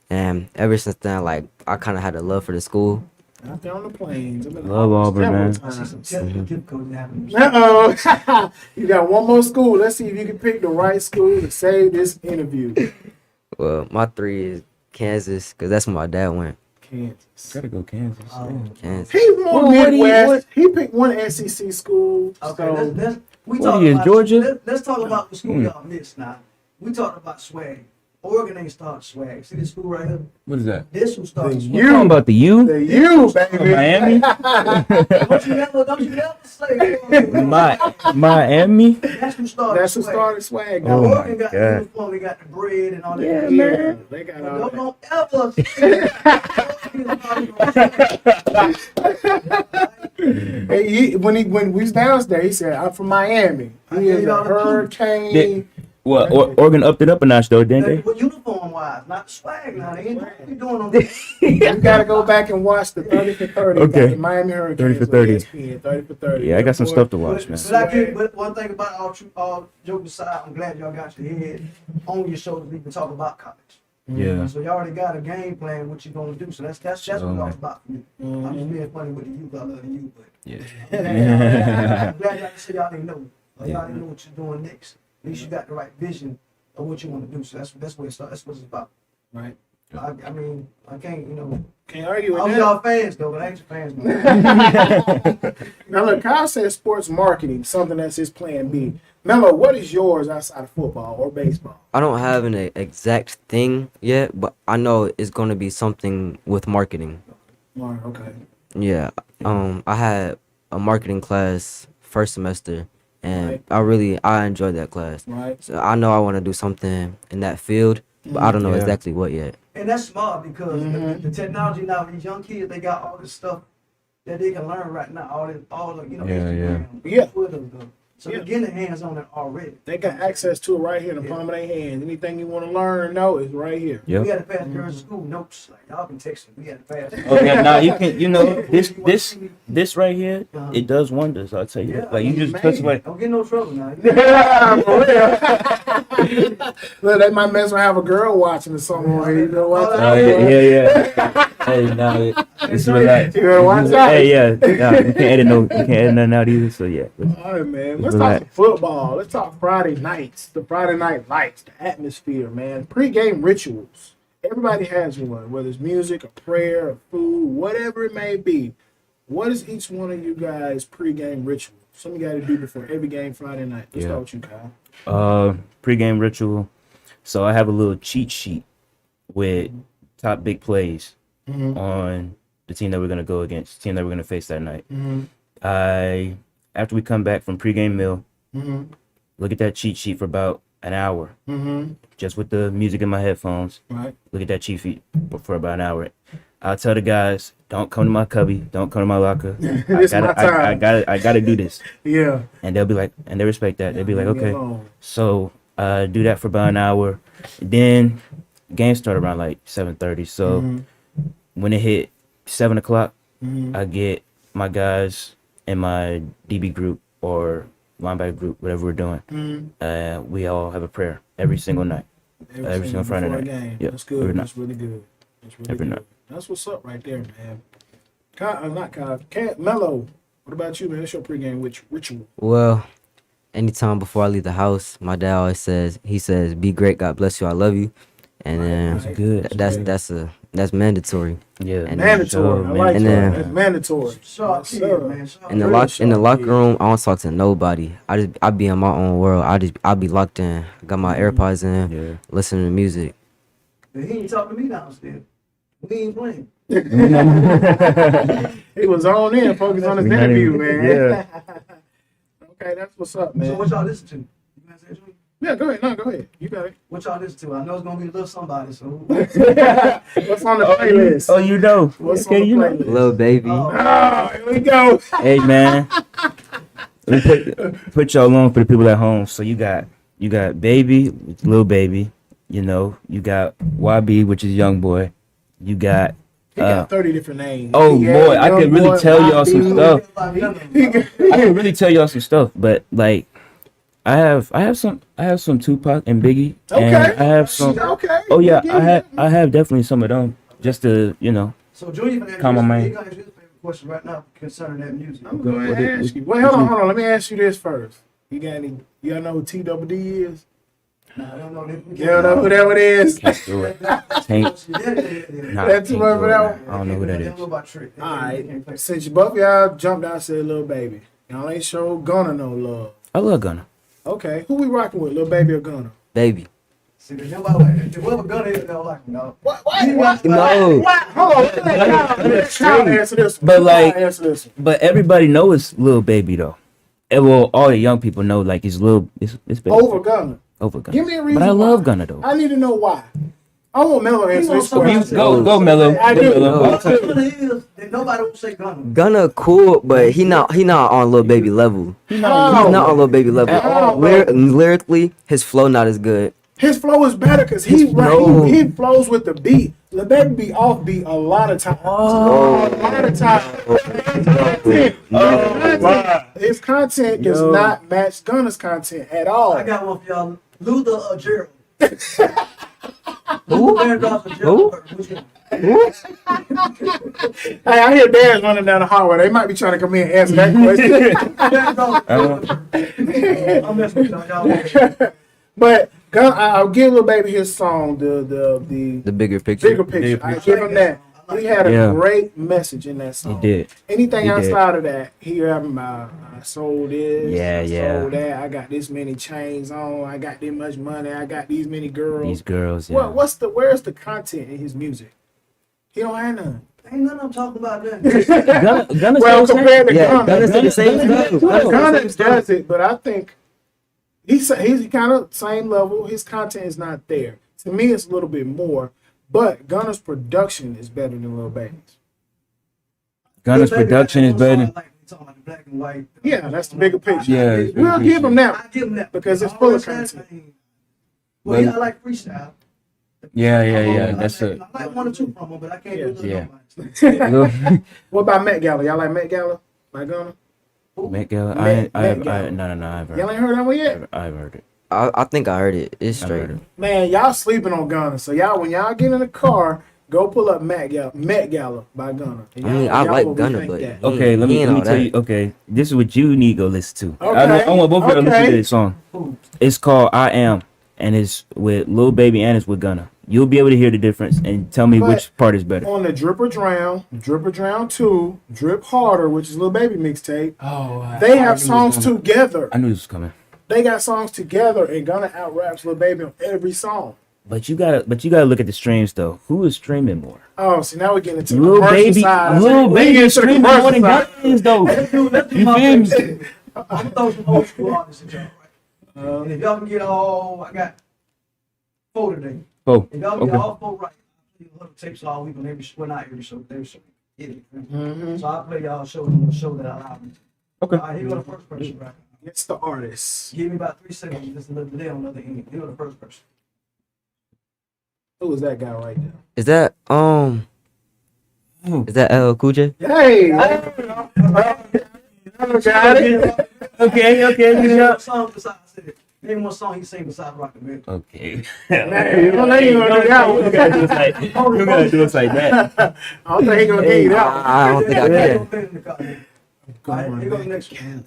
and ever since then, like I kind of had a love for the school. Out there on the plains. Love Auburn, man. I see some tip codes happening. Uh-oh. You got one more school. Let's see if you can pick the right school to save this interview. Well, my 3 is Kansas, cause that's where my dad went. Kansas. Gotta go Kansas. Kansas. He won Midwest. He picked one SEC school. Okay, So we What talk he is, about Georgia? Let's talk about the school y'all missed now. We talked about swag. Oregon ain't started swag. See this school right here? What is that? This who started swag. You talking about the U? the U, baby. Miami? Don't you ever say Miami? That's who started That's who swag. started swag. Oh, Now, my Oregon got the God. uniform, they got the bread and all that. Yeah, yeah, man. they got all Don't that. Hey, when we was downstairs, he said, "I'm from Miami." He is a hurricane. What? Oregon upped it up a notch though, didn't they? But uniform wise, not swag now. They ain't what doing on this. You gotta go back and watch the 30 for 30. Okay. Got the Miami Hurricanes 30 for on 30. ESPN, 30 for 30. Yeah, I got some Boy, stuff to watch, man. But one thing about all jokes aside, I'm glad y'all got your head on your shoulders. We can talk about college. Yeah. So you already got a game plan what you're gonna do. So that's what Sure, it's man. about for me. I'm just being funny with the youth. I love the youth, but Yeah. I'm glad y'all say y'all didn't know. Y'all didn't know what you're doing next. At least you got the right vision of what you want to do. So that's where it starts. That's what it's about. Right. I mean, I can't, Can't argue I'm with y'all that. fans though, but I ain't your fans. Now look, Kyle says sports marketing, something that's his plan B. Mello, what is yours outside of football or baseball? I don't have an exact thing yet, but I know it's gonna be something with marketing. Mark, okay. Yeah. I had a marketing class first semester, and Right. I enjoyed that class. Right. So I know I want to do something in that field, but I don't know Yeah. exactly what yet. And that's smart because the technology now, these young kids, they got all this stuff that they can learn right now. All the Instagram, Yeah. Twitter, so Yeah. they're getting their hands on it already. They got access to it right here in the palm of their hand. Anything you want to learn or know is right here. We Yep. had to pass girls to school notes. Like y'all can text it. We had to pass. Okay, now you can, this right here, it does wonders. I'll tell you. Yeah, Like you just man. touch like, Don't get no trouble now. Look, they might mess around have a girl watching or something on here. You know what? yeah. Hey, now it's relax. You better watch out. Hey, yeah. Nah, we can't edit nothing out either. So yeah. All right, man. Let's Relax. talk some football. Let's talk Friday nights. The Friday night lights, the atmosphere, man. Pre-game rituals. Everybody has one, whether it's music, or prayer, or food, whatever it may be. What is each one of you guys' pre-game ritual? Something you got to do before every game Friday night. Let's start with you, Kyle. Pre-game ritual. So I have a little cheat sheet with top big plays on the team that we're gonna go against, the team that we're gonna face that night. After we come back from pre-game meal, look at that cheat sheet for about an hour, just with the music in my headphones. Right. Look at that cheat sheet for about an hour. I'll tell the guys, don't come to my cubby, don't come to my locker. This my time. I gotta do this. Yeah. And they'll be like, and they respect that. They'll be like, Leave me okay. alone. So do that for about an hour. Then game start around like 7:30. So when it hit 7 o'clock, I get my guys in my DB group or linebacker group, whatever we're doing. We all have a prayer every single night. Every single Friday before a night. game. Yep. That's good. Every night. That's really good. That's really Every good. night. That's what's up right there, man. Kyle, not Kyle. Mello, what about you, man? That's your pregame ritual. Well, anytime before I leave the house, my dad always says, "Be great, God bless you, I love you," and then Right. Good. that's mandatory. Yeah. And Mandatory. I like and that. then- That's mandatory. Sharp Yes, kid, sir. man. Sharp In the Really locker sharp, room, I don't talk to nobody. I be in my own world. I be locked in. I got my AirPods in, Yeah. listening to music. But he ain't talking to me downstairs. We ain't playing. He was on in, focused on his interview, man. Yeah. Okay, that's what's up, So man. what y'all listen to? You guys say to me? Yeah, go ahead. No, go ahead. You got it. What y'all listen to? I know it's gonna be a little somebody. So What's on the playlist? Oh, you know. What's Okay, on the you know. playlist? Little baby. Oh, here we go. Hey man, let me put y'all on for the people at home. So you got baby, little baby. You know, you got YB, which is young boy. You got. He got 30 different names. Oh He boy, got I Young could really Boy, tell y'all some YB. stuff. He got- I can really tell y'all some stuff, but like, I have some Tupac and Biggie, and Okay. I have some. Okay. Oh yeah, I have definitely some of them, just to So Junior, gonna Come on, man. ask you his favorite question right now concerning that music. I'm going to ask you. Wait, hold on. Let me ask you this first. Y'all know who TWD is? Nah, I don't know. You don't know who that one is? Can't do it. Can't. Nah, That's can't what do it, that man. I don't know who that is. All right. Since both of y'all jumped out and said Lil Baby, y'all ain't show Gunna no love. I love Gunna. Okay. Who we rocking with, Lil Baby or Gunna? Baby. See, there's nobody like that. Whoever gun is, they don't like him, dog. What? No. What? Hold on. Let Kyle answer this one. But, like- Kyle answer this one. But everybody knows Lil Baby though. And well, all the young people know like it's Baby. Over Gunna. Over Gunna. Give me a reason. But I love why. Gunna though. I need to know why. I want Mello to answer this gonna question. somebody- Go Mello. I do. Mello. Gunna is, then nobody will say Gunna. Gunna cool, but he not on Lil Baby level. How? He's not on Lil Baby level. How? Lyrically, his flow not as good. His flow is better because he flows with the beat. Lil Baby be off beat a lot of times. A lot of times. His content does not match Gunna's content at all. I got one for y'all. Luther or Gerald? Who? Which one? Hey, I hear dads running down the hallway. They might be trying to come in and answer that question. I'm messing with y'all. But I'll give Lil Baby his song, the The bigger picture. bigger picture. I give him that. He had a Yeah. great message in that He song. did. Anything He did. outside of that, he having about I sold this, Yeah, I yeah. sold that, I got this many chains on, I got this much money, I got these many girls. These girls. Yeah. Where's the content in his music? He don't have none. Ain't nothing I'm talking about then. Gunna Well, still compared to Yeah, Gunna, Gunna said the same stuff. Gunna does it, but I think he's kind of same level. His content is not there. To me, it's a little bit more, but Gunna's production is better than Lil Baby's. Gunna's production is better. Like, we talking about the black and white. Yeah, that's the bigger picture. Yeah, it's We'll bigger give him picture. that I give him that because it's full of All that content. Well, yeah, I like freestyle. Yeah. I That's like, it. I like one or two from him, but I can't do it. Yeah. Nobody. What about Met Gala? Y'all like Met Gala by Gunna? Met Gala. Met I haven't Gala. no, I haven't Y'all heard ain't heard that one yet? it. I haven't heard it. I think I heard it. It's I've straight. heard it. Man, y'all sleeping on Gunna. So when y'all get in the car, go pull up Met Gala by Gunna. And I mean, y'all- I y'all like will Gunna, rethink but that. Okay, let me ain't all tell that. you. Okay, this is what you need to go listen to. Okay, I want both of you to listen okay. to this song. Who? It's called "I Am," and it's with Lil Baby and it's with Gunna. You'll be able to hear the difference and tell me But- which part is better. On the Drip or Drown 2, Drip Harder, which is Lil Baby mixtape, Oh, they have songs together. I knew this was coming. They got songs together, and Gunna out raps Lil Baby on every song. But you gotta look at the streams though. Who is streaming more? Oh, see now we're getting into the Lil commercial Baby, side. Lil We Baby get is into the streaming more commercial than side. Gunna is though. Let's do You my feel me? favorite. I'm gonna throw some old school artists at y'all, right? And if y'all can get all, I got 4 today. Oh, If y'all can get okay. all 4 right, I'll play little tapes all week on every show. Well, not every show, but every show. Get it. Mhm. So I'll play y'all show on the show that I allow me. Okay. All right, here go the first person, right? It's the artist. Give me about 3 seconds. Listen to the day on the other end. Here go the first person. Who is that guy right there? Is that LL Cool J? Hey! Got it. Okay, Name good one song besides it. Name one song he sang besides Rockin' Man. Okay. Man, you don't let him do that one. You gotta do us like that. I don't think he gonna give you that one. I don't think I can. All right, here go the next one.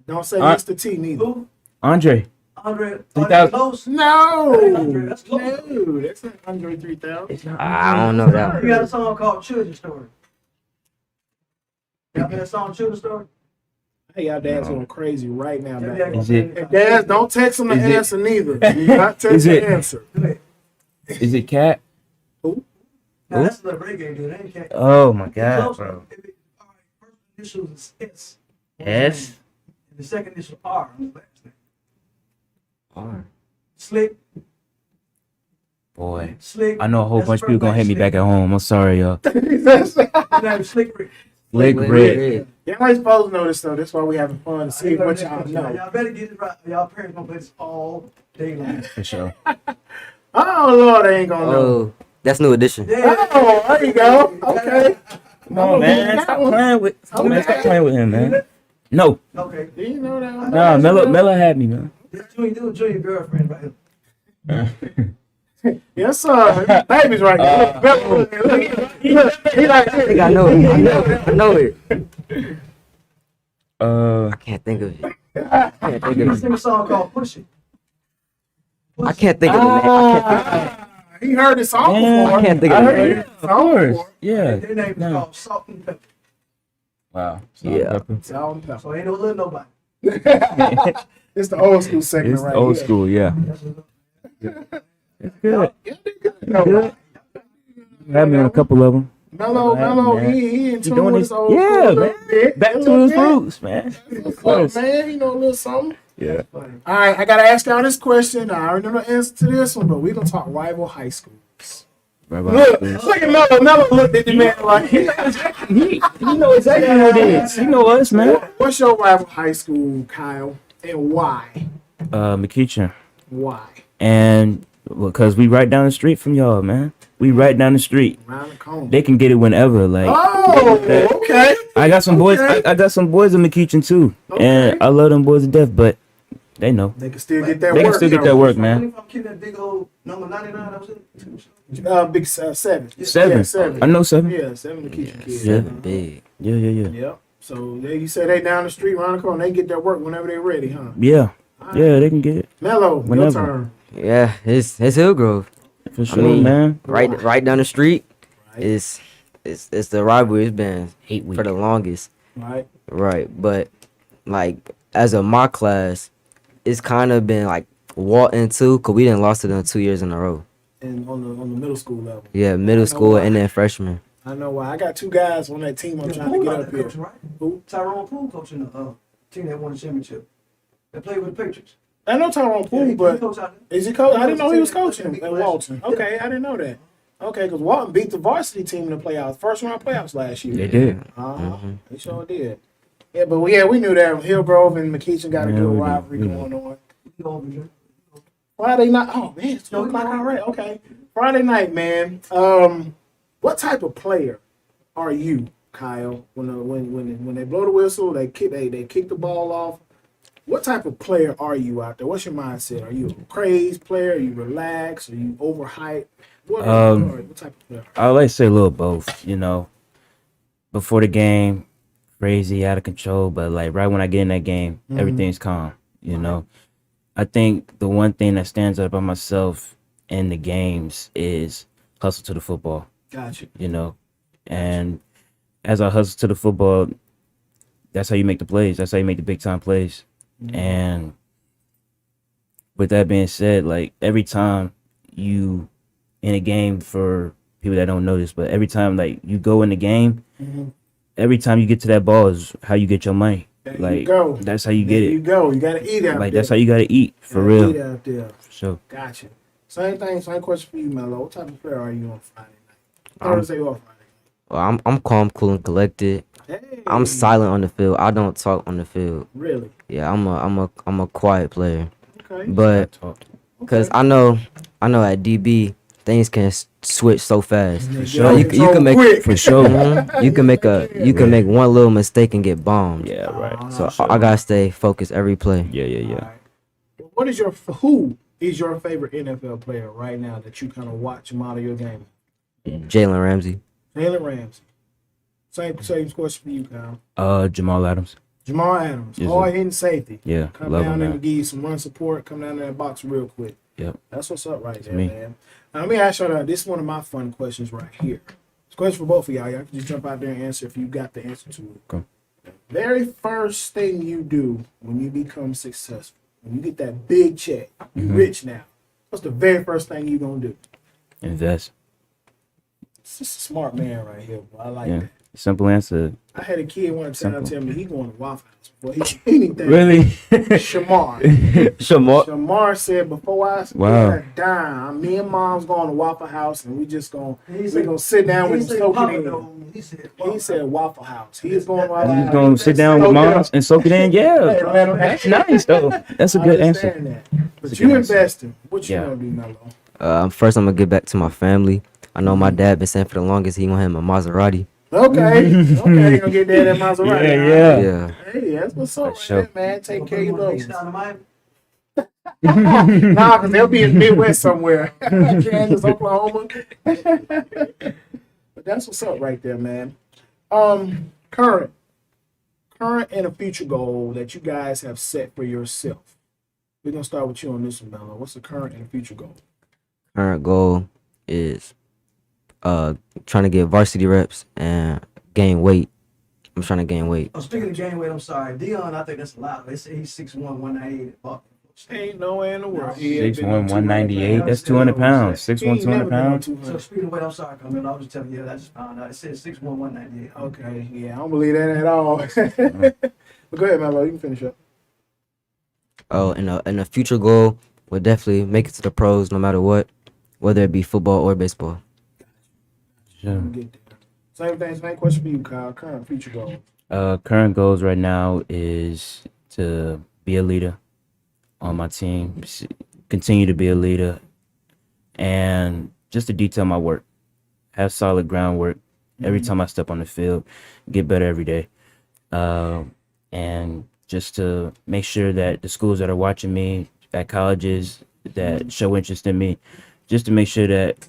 Don't say Uh, Mr. T neither. Who? Andre. Andre 3000. Close. No, Andre, that's close. no, that's not Andre 3000. I don't know that You got a one. song called Children's Story. Y'all heard that song Children's Story? Hey, y'all dad's going crazy right now, Yeah, man. Is it- And dads, don't text him the Is it- answer neither. Do not text Is the it- answer. Go ahead. Is it Cat? Now that's the reggae dude. That ain't cat. Oh my god, Close. bro. All right, first initial is S. S? And the second initial R on his last name. R. Slick. Boy, Slick. I know a whole That's bunch the of people first gonna hate me name, back at home. I'm sorry, y'all. His name is Slick Rick. Slick Red. Y'all ain't supposed to know this though. That's why we having fun to see what y'all know. Y'all better get it right. Y'all parents gonna play this all day long. For sure. Oh Lord, they ain't gonna know. Oh, that's new edition. Oh, there you go. Okay. Come on, man. Stop playing with. Stop playing with him, man. No. Okay. Do you know that one? Nah, Melo had me, man. This junior girlfriend right here. Yes, sir. Baby's right there. Look, he like I think I know it. I know it. Uh, I can't think of it. I can't think He of it. sing a song called Push It. I can't think of the name. I can't he heard this song Yeah, before. I can't think I of the heard name. this song before. Yeah. Their name is No. called Salt and Pepper. Wow. Yeah. Salt and pepper. So ain't no little nobody. It's the old school segment It's right old here. school, yeah. That's what It's good. Yeah, they good. No, Good. Had me on a couple of them. Mellow, Man. he in tune doing with his- his old yeah, school a little man. bit. Back A to little his bit. roots, man. What's up, man? He know a little something. Yeah. funny. All right, I gotta ask y'all this question. I already know the answer to this one, but we're gonna talk rival high schools. Look at Mello. Mello looked at the man like, He know exactly what it is. He know us, man. what's your rival high school, Kyle, and why? McEachin. Why? And because we right down the street from y'all, man. We right down the street. Around the corner. They can get it whenever. Like Oh, okay. I got some boys. Okay. I got some boys in McEachin too, and Okay. I love them boys to death. But they know. They can still get that They work. can still get that work, man. I'm keeping that big old number 99. That was it. Big 7. Seven. Yeah, 7. I know 7. Yeah, 7 to keep your kids. Yeah. Big. Yeah. Yep. So you say they down the street, around the corner, they get their work whenever they're ready, huh? Yeah. Yeah, they can get it Mello, your Whenever. turn. Yeah, it's Hillgrove. for sure, mean, man. Right down the street. Right. It's the rivalry. It's been 8 weeks. for the longest. Right. Right, but like as of my class, it's kind of been like Walton too, cause we didn't lost to them 2 years in a row. And on the middle school level. Yeah, middle school why. and then freshman. I know why. I got 2 guys on that team I'm trying to get up here. Coach, right? Who? Tyrone Poole coaching the team that won the championship. They played with the Patriots. I know Tyrone Poole, he but coached out there. is he coach? I didn't know he was He was coaching big at last Walton. year. Okay, I didn't know that. Okay, because Walton beat the varsity team in the playoffs, first round playoffs last year. They did. They sure did. Yeah, but we knew that Hillgrove and McEachin got a Yeah, good we did. rivalry We going on. You know, over there. Friday night. Oh man, it's 2 o'clock already. Okay, Friday night, man. What type of player are you, Kyle? When they blow the whistle, they kick the ball off. What type of player are you out there? What's your mindset? Are you a crazed player? Are you relaxed? Are you overhyped? What type of player? I like to say a little both. You know, before the game, crazy, out of control. But like right when I get in that game, everything's calm. You know, I think the one thing that stands out about myself in the games is hustle to the football. Gotcha. You know, and as I hustle to the football, that's how you make the plays. That's how you make the big time plays. And with that being said, like every time you in a game, for people that don't know this, but every time like you go in the game, every time you get to that ball is how you get your money. There Like you go. that's how you There get you it. go. You gotta eat out Like there. that's how you gotta eat for Gotta real. Eat out there. For sure. Gotcha. Same thing. Same question for you, Mello. What type of player are you on Friday night? I'm- Thursday or Friday? Well, I'm calm, cool, and collected. Hey. I'm silent on the field. I don't talk on the field. Really? Yeah, I'm a quiet player. Okay. But Talk. cause I know at DB things can switch so fast. For sure. You can make quick. For sure. you can make one little mistake and get bombed. Yeah, right. So I gotta stay focused every play. Yeah. Alright. What is who is your favorite NFL player right now that you kind of watch model your game? Jalen Ramsey. Jalen Ramsey. Same question for you, Kyle. Jamal Adams. Jamal Adams. Yes, Hard sir. hitting safety. Yeah, Come love down him, there man. and give you some run support. Come down there and box real quick. Yep. That's what's up right there, me. man. Now, let me ask y'all, this is one of my fun questions right here. It's a question for both of y'all. Y'all can just jump out there and answer if you got the answer to it. Okay. Very first thing you do when you become successful, when you get that big check, you rich now. What's the very first thing you gonna do? Invest. It's just a smart man right here, bro. I like Yeah. that. Simple answer. I had a kid one time Simple. tell me he going to Waffle House before he did anything. Really? Shamar. Shamar. Shamar said before I Wow. a dime, me and mom's going to Waffle House and we just gonna He said- sit down He with him, said soak Papa it in. though. He He said Waffle House. He is going to Waffle You House. just gonna sit down with Soak it up. moms and soak it in? Hey, Yeah. man, That's nice though. That's a I good understand answer. that. But That's a you good answer. investing. What you Yeah. gonna do, Mello? First, I'm gonna get back to my family. I know my dad been saying for the longest he gonna have a Maserati. Okay. Okay, you gonna get that at Maserati. Yeah, huh? yeah. Yeah. Hey, that's what's up, For sure. right there, man. Take care of your Miami. loved ones. Nah, because they'll be in the Midwest somewhere. Kansas, Oklahoma. But that's what's up right there, man. Current and a future goal that you guys have set for yourself. We're gonna start with you on this one, Mello. What's the current and future goal? Current goal is trying to get varsity reps and gain weight. I'm trying to gain weight. Oh, speaking of gain weight, I'm sorry. Dion, I think that's a lot. They say he's 6'1", 198. Ain't no way in the world. He ain't 6'1", been no 198. 200 That's pounds. 200 pounds. He 6'1", ain't 200 never been no pounds. 200. So speaking of weight, I'm sorry, Camille. I was just telling you that. I just found out. It said 6'1", 198. Okay, yeah, I don't believe that at all. But go ahead, Mello. You can finish up. Oh, and a future goal would definitely make it to the pros no matter what, whether it be football or baseball. Sure. Get there. Same question for you, Kyle. Current, future goal. Current goals right now is to be a leader on my team, continue to be a leader, and just to detail my work, have solid groundwork every time I step on the field, get better every day, and just to make sure that the schools that are watching me at colleges that show interest in me, just to make sure that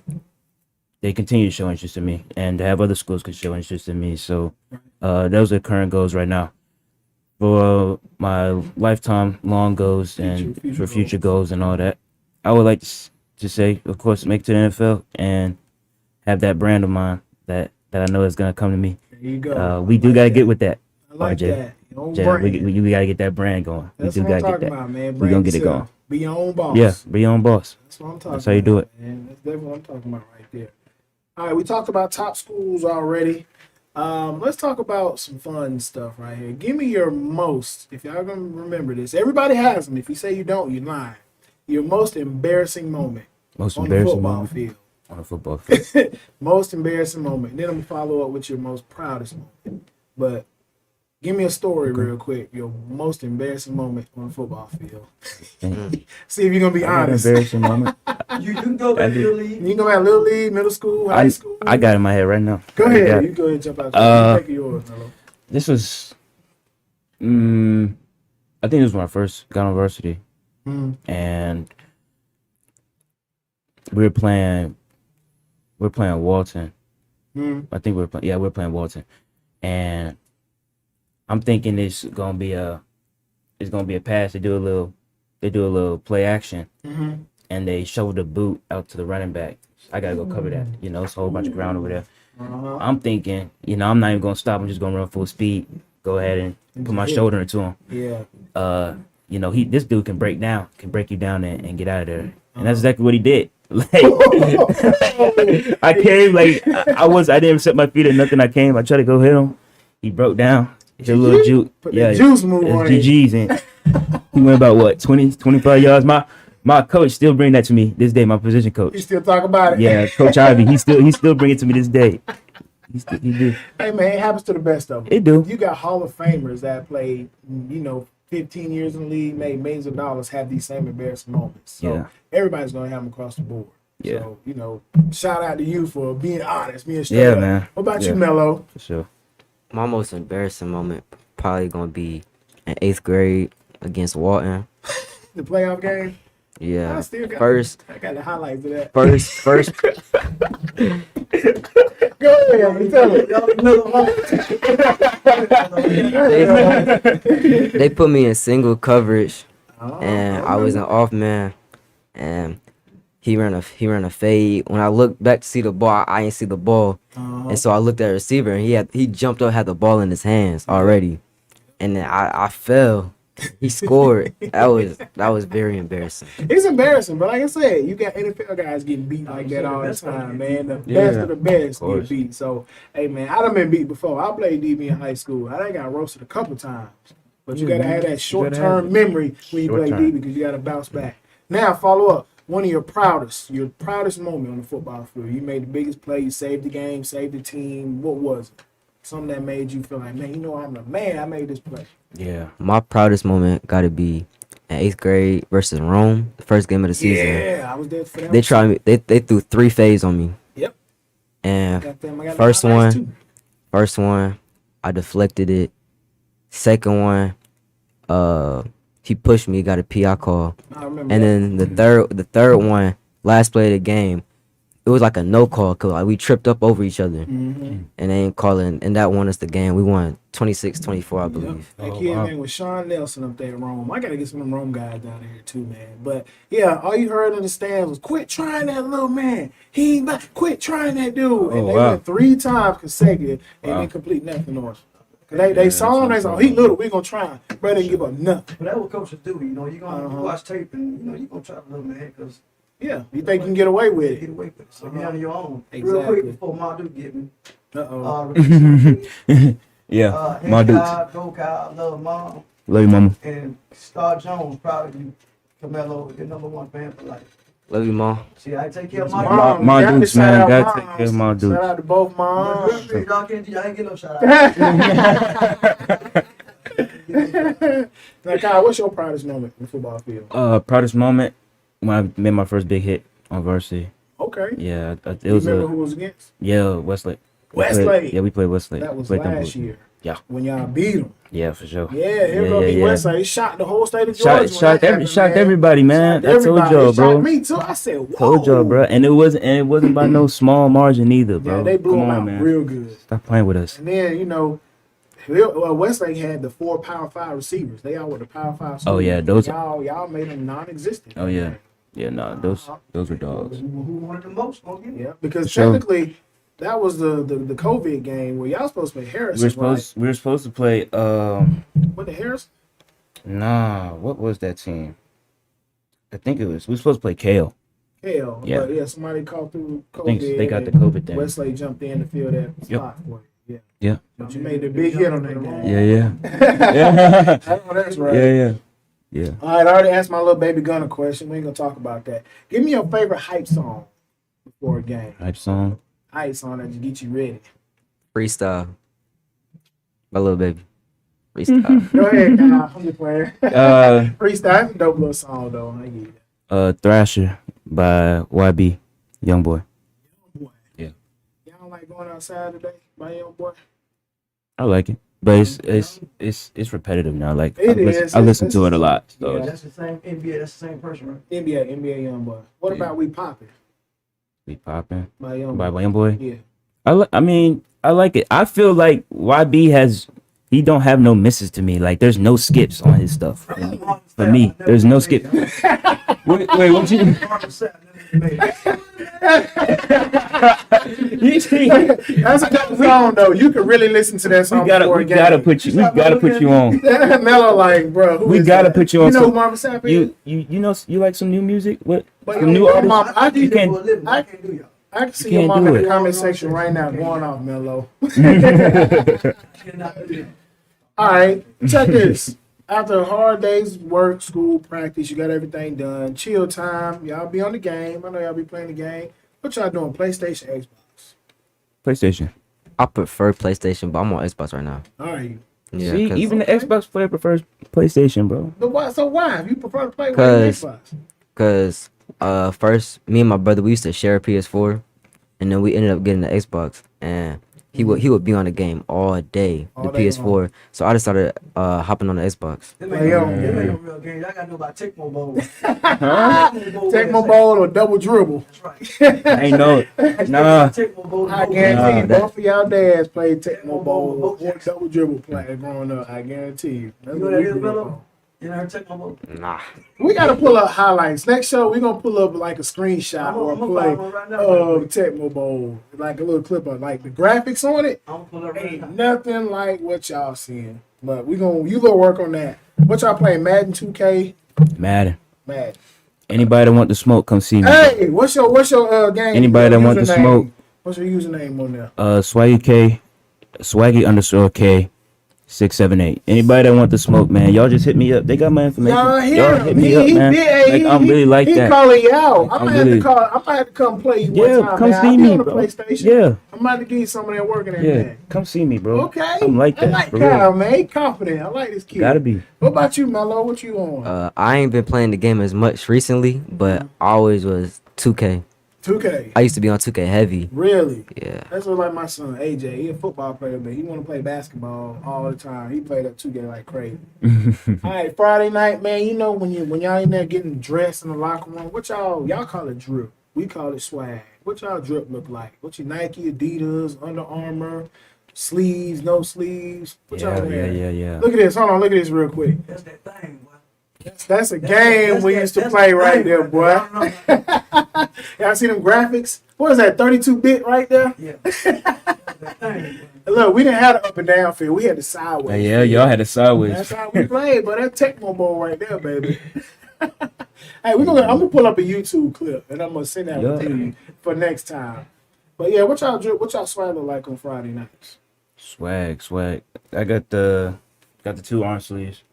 they continue to show interest in me and to have other schools can show interest in me. So those are current goals right now. For my lifetime long goals and Future for future goals and all that, I would like to say, of course, make it to the NFL and have that brand of mine that I know is going to come to me. There you go. We do got to get with that. I like RJ. that. Your own Jay, brand. we got to get that brand going. That's we do what I'm got to talking get that. about, man. We Brand gonna get it yourself. going. Be your own boss. Yeah, be your own boss. That's what I'm talking That's how you do it. Man. That's definitely what I'm talking about right there. All right, we talked about top schools already. Let's talk about some fun stuff right here. Give me your most, if y'all gonna remember this. Everybody has them. If you say you don't, you're lying. Your most embarrassing moment Most on the embarrassing football moment field. on a football field. Most embarrassing moment. Then I'm gonna follow up with your most proudest moment. But give me a story real quick. Your most embarrassing moment on the football field. See if you're gonna be honest. Embarrassing moment. You can go back to the league. You can go at Little League, middle school, high school. I got it in my head right now. Go I got ahead. it. You go ahead and jump out. Take yours, Mello. This was, I think it was when I first got on varsity, and we were playing Walton. I think we were playing Walton, and I'm thinking it's gonna be a pass. They do a little play action, and they show the boot out to the running back. I gotta go cover that. You know, it's a whole bunch of ground over there. I'm thinking, I'm not even gonna stop. I'm just gonna run full speed. Go ahead and put my shoulder into him. Yeah. This dude can break you down and get out of there. And that's exactly what he did. Like, I came, like, I didn't set my feet or nothing. I came, I tried to go hit him. He broke down. Hit a little juke. Put that juice move on it. GG's. And he went about, what, 20, 25 yards? My coach still bring that to me this day, my position coach. You still talk about it? Yeah, Coach Ivy, he still bring it to me this day. He do. Hey, man, it happens to the best of them. It do. You got Hall of Famers that played, 15 years in the league, made millions of dollars, have these same embarrassing moments. So Yeah. everybody's going to have them across the board. Yeah. So, shout out to you for being honest, being straight Yeah, up. man. What about Yeah. you, Mello? For sure. My most embarrassing moment probably gonna be in 8th grade against Walton. The playoff game? I Yeah. still got First, I got the highlights of that. first, Go ahead, tell it. they put me in single coverage, Oh, and I was an off man, and he ran a fade. When I looked back to see the ball, I ain't see the ball, and so I looked at the receiver, and he jumped up, had the ball in his hands already, and then I fell, He scored. That was very embarrassing. It's embarrassing, but like I said, you got NFL guys getting beat like that all the time, man. The best of the best get beat. So, hey, man, I done been beat before. I played DB in high school. I done got roasted a couple times. But you got to have that short-term memory when you play DB because you got to bounce back. Now, follow up. One of your proudest moment on the football field. You made the biggest play. You saved the game, saved the team. What was it? Something that made you feel like, man, you know, I'm the man. I made this play. Yeah. My proudest moment got to be in 8th grade versus Rome, the first game of the season. Yeah, I was there for that. They tried me. They threw 3 fades on me. Yep. And I got first nice one, I deflected it. Second one, he pushed me, got a PI call. I remember. And then the third one, last play of the game, it was like a no call because like, we tripped up over each other. Mm-hmm. And they ain't calling, and that won us the game. We won 26-24, I believe. That kid, man, was Sean Nelson up there at Rome. I got to get some of them Rome guys down here, too, man. But, yeah, all you heard in the stands was, quit trying that little man. He ain't about quit trying that dude. And they went 3 times consecutive and didn't complete nothing on us. They saw him, they said, oh, he little, we going to try him. Bro, they didn't give up nothing. But that's what coaches do. You know, you're going to watch tape and, you know, you're going to try the little man because Yeah, you think you can get away with it. get away with it. So you're on your own. Exactly. Real quick before Madu get me. Uh-oh. Yeah. Hey, My dudes. Kyle, Go Kyle, love mom, Love you, mama. and Star Jones, proud of you. Camelo, your #1 fan for life. Love you, Mom. See, I take care of my Mom, My gotta dudes, shout man. out Gotta moms. take care of my dudes. Shout out to both moms. Y'all can't, I ain't get no shout out. Now, Kyle, what's your proudest moment in the football field? Proudest moment when I made my first big hit on varsity. Okay. Yeah, it You was remember who was against? Westlake. Westlake. Yeah, we played Westlake. That was Played them last boys. year. Yeah. When y'all beat them. Yeah, for sure. Yeah, here go beat Westlake. He shocked the whole state of Georgia. when Shocked that happened, man. everybody, man. Shocked I told everybody. y'all, It bro. shocked me too. I said, whoa. Told y'all, bro. And it wasn't by no small margin either, bro. Yeah, they blew Come them on, out man. real good. Stop playing with us. And then, you know, Westlake had the 4 Power 5 receivers. They all were the Power 5 Oh, yeah, schools. those- Y'all made them non-existent. Oh yeah. Yeah, no, those were dogs. Who wanted the most? Gonna get it. Yeah, because Sure. technically, that was the COVID game where y'all supposed to play Harrison, We were supposed to play What, the Harrison? nah, what was that team? I think we were supposed to play Kale. Hell, Yeah. but yeah, somebody called through I think COVID. they got the and COVID thing. Westlake jumped in to fill that spot for you. Yeah. Yeah. But you made the big hit on that game. Yeah. Yeah. Oh, that's right. Yeah. All right, I already asked my little baby Gunner question. We ain't gonna talk about that. Give me your favorite hype song before a game. Hype song. Hype song that get you ready. Freestyle. My little baby. Freestyle. Go ahead, Kyle. I'm just playing. Uh, Freestyle. That's a dope little song though. I get it. Thrasher by YB, Young Boy. Boy. Yeah. Y'all like going outside today, my young boy? I like it, but it's repetitive now. Like It is. I listen to it a lot. So Yeah. That's the same NBA. That's the same person, right? NBA young boy. What Yeah. about We Poppin'? we popping My young by boy. Young Boy. Yeah. I mean, I like it. I feel like YB he don't have no misses to me. Like there's no skips on his stuff. For me, there's no skip. Wait, what you? That's a good song though. You can really listen to that song. We gotta put you on. Mellow like, bro. Who We is gotta that? put you on. You know So who Marvin Sapp is? you know you like some new music? What But some new your mom, artists? I can, You can't- I can't do y'all. I can see You your can't mom do in the it. comment section right now going off, Mellow. Cannot do that. All right, check this. After a hard day's work, school, practice, you got everything done. Chill time. Y'all be on the game. I know y'all be playing the game. What y'all doing? PlayStation, Xbox. PlayStation. I prefer PlayStation, but I'm on Xbox right now. All right. Yeah, See, 'cause- even the Xbox player prefers PlayStation, bro. But why? So why? If you prefer to play with Cause- Xbox. Cause first me and my brother we used to share a PS4, and then we ended up getting the Xbox, and he would be on the game all day, All the day PS4. So I just started hopping on the Xbox. Them Hey, yo. ain't no real game. Y'all gotta know about Tecmo Bowl. Tecmo Bowl or double dribble. That's right. I ain't know. Nah. Tecmo Bowl. I guarantee you, that- both of y'all dads played Tecmo Tecmo Bowl Bowl, or double dribble play growing up. I guarantee you. That's You know what that we is, grew up Mello? on. You never take my vote. Nah. We gotta pull up highlights. Next show, we're gonna pull up like a screenshot or a I'm gonna play find one right now. of Tecmo Bowl, like a little clip of like the graphics on it. I'm gonna pull it right Ain't now. nothing like what y'all seeing. But you gonna work on that. What y'all playing? Madden 2K? Madden. Madden. Anybody that want the smoke, come see me. Hey, what's your game? Anybody your that want the username? smoke? What's your username on there? Swaggy_K 678. Anybody that want the smoke, man, y'all just hit me up. They got my information. Y'all hear Y'all him. hit me up, man. Like, I'm really like he that. calling you out. Like, I'm I'm gonna have really- to call. I might have to come play you one Yeah, time. come man. see I'll be me, on the bro. PlayStation. Yeah, I'm about to give you some of that work and yeah. everything. Come see me, bro. Okay. I'm like that. I like for real. Kyle, man. He confident. I like this kid. Gotta be. What about you, Mello? What you on? I ain't been playing the game as much recently, but I always was 2K. 2K. I used to be on 2K heavy. Really? Yeah. That's what like my son AJ. He a football player, but he want to play basketball all the time. He played up 2K like crazy. All right, Friday night, man. You know when y'all in there getting dressed in the locker room, what y'all call it drip. We call it swag. What y'all drip look like? What your Nike, Adidas, Under Armour, sleeves, no sleeves? What y'all wearing? Yeah. Look at this. Hold on. Look at this real quick. That's that thing, boy. That's a game we used to that's play that right thing there, right boy. there. I don't know. Y'all see them graphics? What is that? 32-bit right there? Yeah. That's that thing, boy. Look, we didn't have the up and down field. We had the sideways. Yeah, y'all had a sideways. That's how we played, but that Tecmo Bowl right there, baby. Hey, I'm gonna pull up a YouTube clip and I'm gonna send that Yeah. to you for next time. But yeah, what y'all swag look like on Friday nights? Swag. I got the 2 arm sleeves,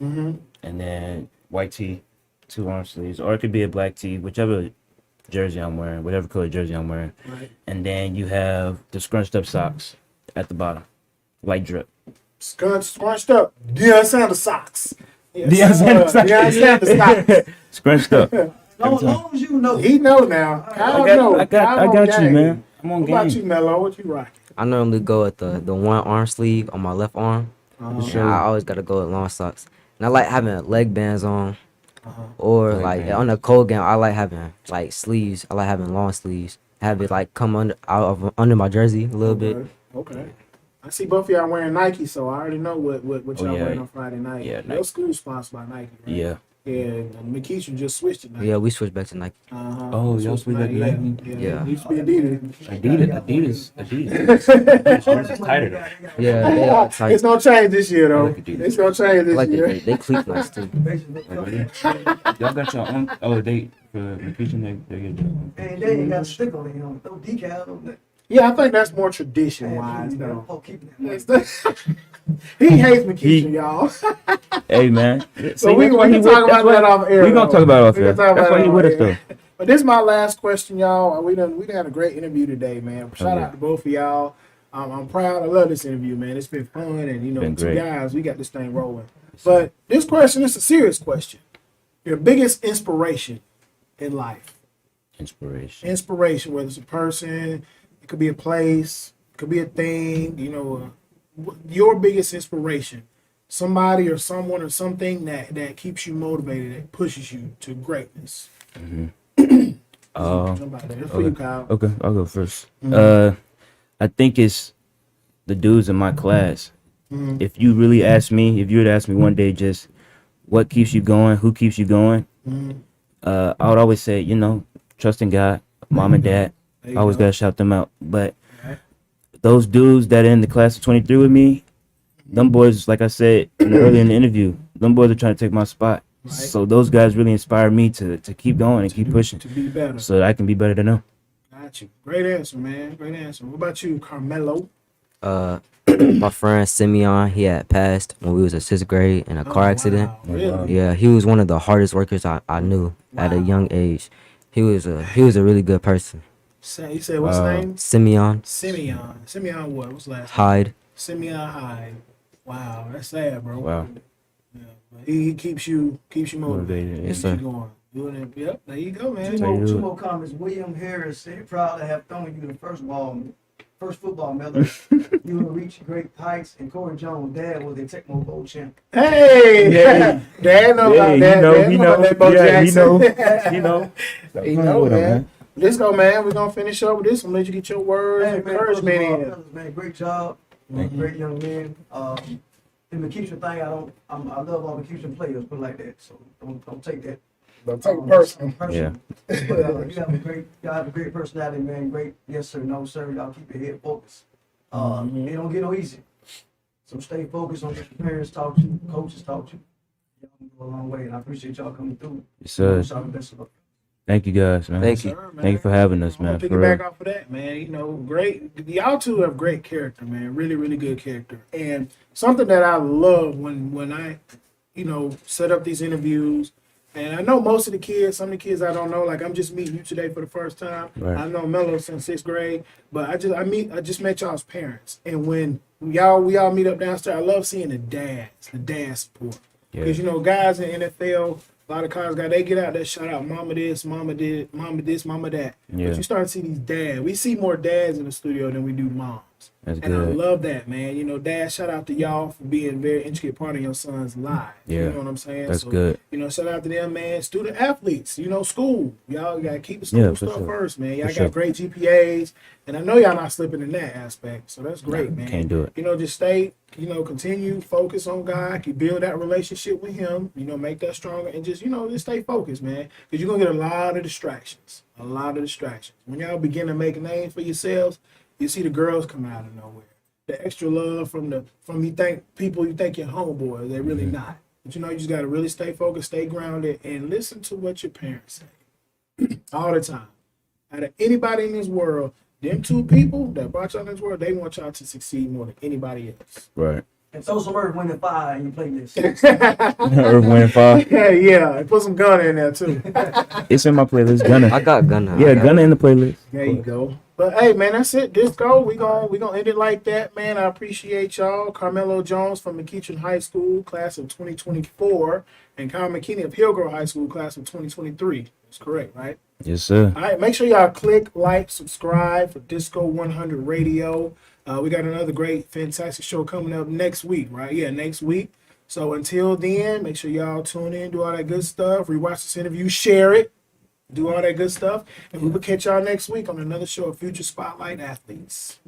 Mm-hmm. and then white tee, 2 arm sleeves, or it could be a black tee, whichever jersey I'm wearing, whatever color jersey I'm wearing. Right. And then you have the scrunched up socks at the bottom, light drip. Scrunched up. Deion Sanders socks. Deion Sanders socks. Deion Sanders socks. Scrunched up. As long as you know. He know now. Kyle know. I Kyle on got you, game. man. I'm on What about you, game. Mello? What you rocking? I normally go at the one arm sleeve on my left arm. Uh-huh. And I always gotta go with long socks. And I like having leg bands on. Or Leg like bands. on a cold game, I like having like sleeves. I like having long sleeves. Have it like come under my jersey a little bit. Okay. I see both of y'all wearing Nike, so I already know what y'all yeah. wearing on Friday night. Yeah, Your Nike. school sponsored by Nike, right? Yeah. Yeah, and McKeisha just switched to Nike. Yeah, we switched back to Nike. Uh-huh. Oh, y'all switched back to Nike? Yeah. It used to be Adidas. Adidas. Adidas is tighter though. Yeah, they are tight. It's gonna change this year, I though. like Adidas. It's gonna change I this like year. it. They cleat nice too. Y'all got your own. Oh, they for McKeisha. They get And they ain't got a stick on it, you know. No decal, no nothing. Yeah, I think that's more tradition-wise, Man, though. oh, keep that. He hates McKeisha, y'all. Hey man. So we can talk about that off air. We gonna talk about it off We air. can talk That's about why it he off with us air. though. But this is my last question, y'all. We done had a great interview today, man. Shout yeah. out to both of y'all. I'm proud. I love this interview, man. It's been fun, and Been two great. guys, we got this thing rolling. But this question is a serious question. Your biggest inspiration in life. Inspiration. Inspiration, whether it's a person, it could be a place, it could be a thing. Your biggest inspiration. Somebody or someone or something that keeps you motivated, that pushes you to greatness. Jump out there. It's for you, Kyle. Okay, I'll go 1st. I think it's the dudes in my class. If you really ask me, if you would ask me one day just what keeps you going, who keeps you going, I would always say, trust in God, mom and dad. There I you always go. gotta shout them out. But those dudes that are in the class of 23 with me, them boys, like I said earlier in the interview, them boys are trying to take my spot. Right. So those guys really inspire me to keep going and keep pushing To be better. so that I can be better than them. Got you. Great answer, man. Great answer. What about you, Carmelo? My friend Simeon, he had passed when we was in 6th grade in a car accident. Wow, really? Yeah, he was one of the hardest workers I knew at a Wow. young age. He was a really good person. You said what's his name? Simeon Simeon. Simeon what? What's last name? Hyde. Simeon Hyde. Wow, that's sad, bro. Wow. Yeah, but he keeps you motivated. Motivated, Keeps yes, you sir. going. Doing it. Yep, there you go, man. Two more comments. William Harris said, proud to have thrown you the first football medal. You will reach great heights. And Corey Jones' dad was a Tecmo Bowl champ. Hey, Yeah. Dad know about that. Dad know about that, Bo Jackson. He know. He know, man. Let's go, man. We're gonna finish up with this and let you get your words Hey, of man, encouragement in. fellas, man, great job. Thank you. Great young man. the McKeitron thing, I love all McKeitron players, put it like that. So don't take that. Don't take it personal. Yeah. But, y'all have a great personality, man. Great, yes sir, no sir. Y'all keep your head focused. It don't get no easy. So stay focused on what your parents taught you, coaches taught you. Y'all can go a long way, and I appreciate y'all coming through. Yes, sir. Wish y'all the best of luck. Thank you guys, man. Thank you. Sir, man. Thank you for having us, I'm gonna man. For piggyback real. off of that, man. You know, great. Y'all two have great character, man. Really, really good character. And something that I love when I, set up these interviews. And I know most of the kids, some of the kids I don't know. Like I'm just meeting you today for the first time. Right. I know Mello since 6th grade, but I just met y'all's parents. And when we all meet up downstairs, I love seeing the dad support. Yeah. Because guys in NFL, a lot of college guys, they get out there, shout out mama this, mama did, mama this, mama that. Yeah. But you start to see these dads. We see more dads in the studio than we do moms. That's And I good. love that, man. Dad, shout out to y'all for being a very intricate part of your son's life. Yeah. You know what I'm saying? That's good. Shout out to them, man. Student athletes, school. Y'all got to keep the school Yeah, for stuff sure. first, man. Y'all For got sure. great GPAs. And I know y'all not slipping in that aspect. So that's great, man. Can't do it. Just stay, continue, focus on God. You build that relationship with him, make that stronger. And just stay focused, man. Because you're going to get a lot of distractions. A lot of distractions. When y'all begin to make a name for yourselves, you see the girls come out of nowhere. The extra love from you think your homeboys, they're really not. But you just gotta really stay focused, stay grounded, and listen to what your parents say. All the time. Out of anybody in this world, them two people that brought y'all in this world, they want y'all to succeed more than anybody else. Right. And throw some Earth, Wind, and Fire in your playlist. Earth, Wind, and Fire. Yeah. And put some Gunna in there too. It's in my playlist. Gunna. I got Gunna. Yeah, Gunna in the playlist. There you go. But hey, man, that's it. Disco. We gonna end it like that, man. I appreciate y'all. Carmelo Jones from McKeitron High School, class of 2024, and Kyle McKinney of Hillgrove High School, class of 2023. That's correct, right? Yes, sir. All right. Make sure y'all click, like, subscribe for DISCO100 Radio. We got another great, fantastic show coming up next week, right? Yeah, next week. So until then, make sure y'all tune in, do all that good stuff, rewatch this interview, share it. Do all that good stuff. And we will catch y'all next week on another show of Future Spotlight Athletes.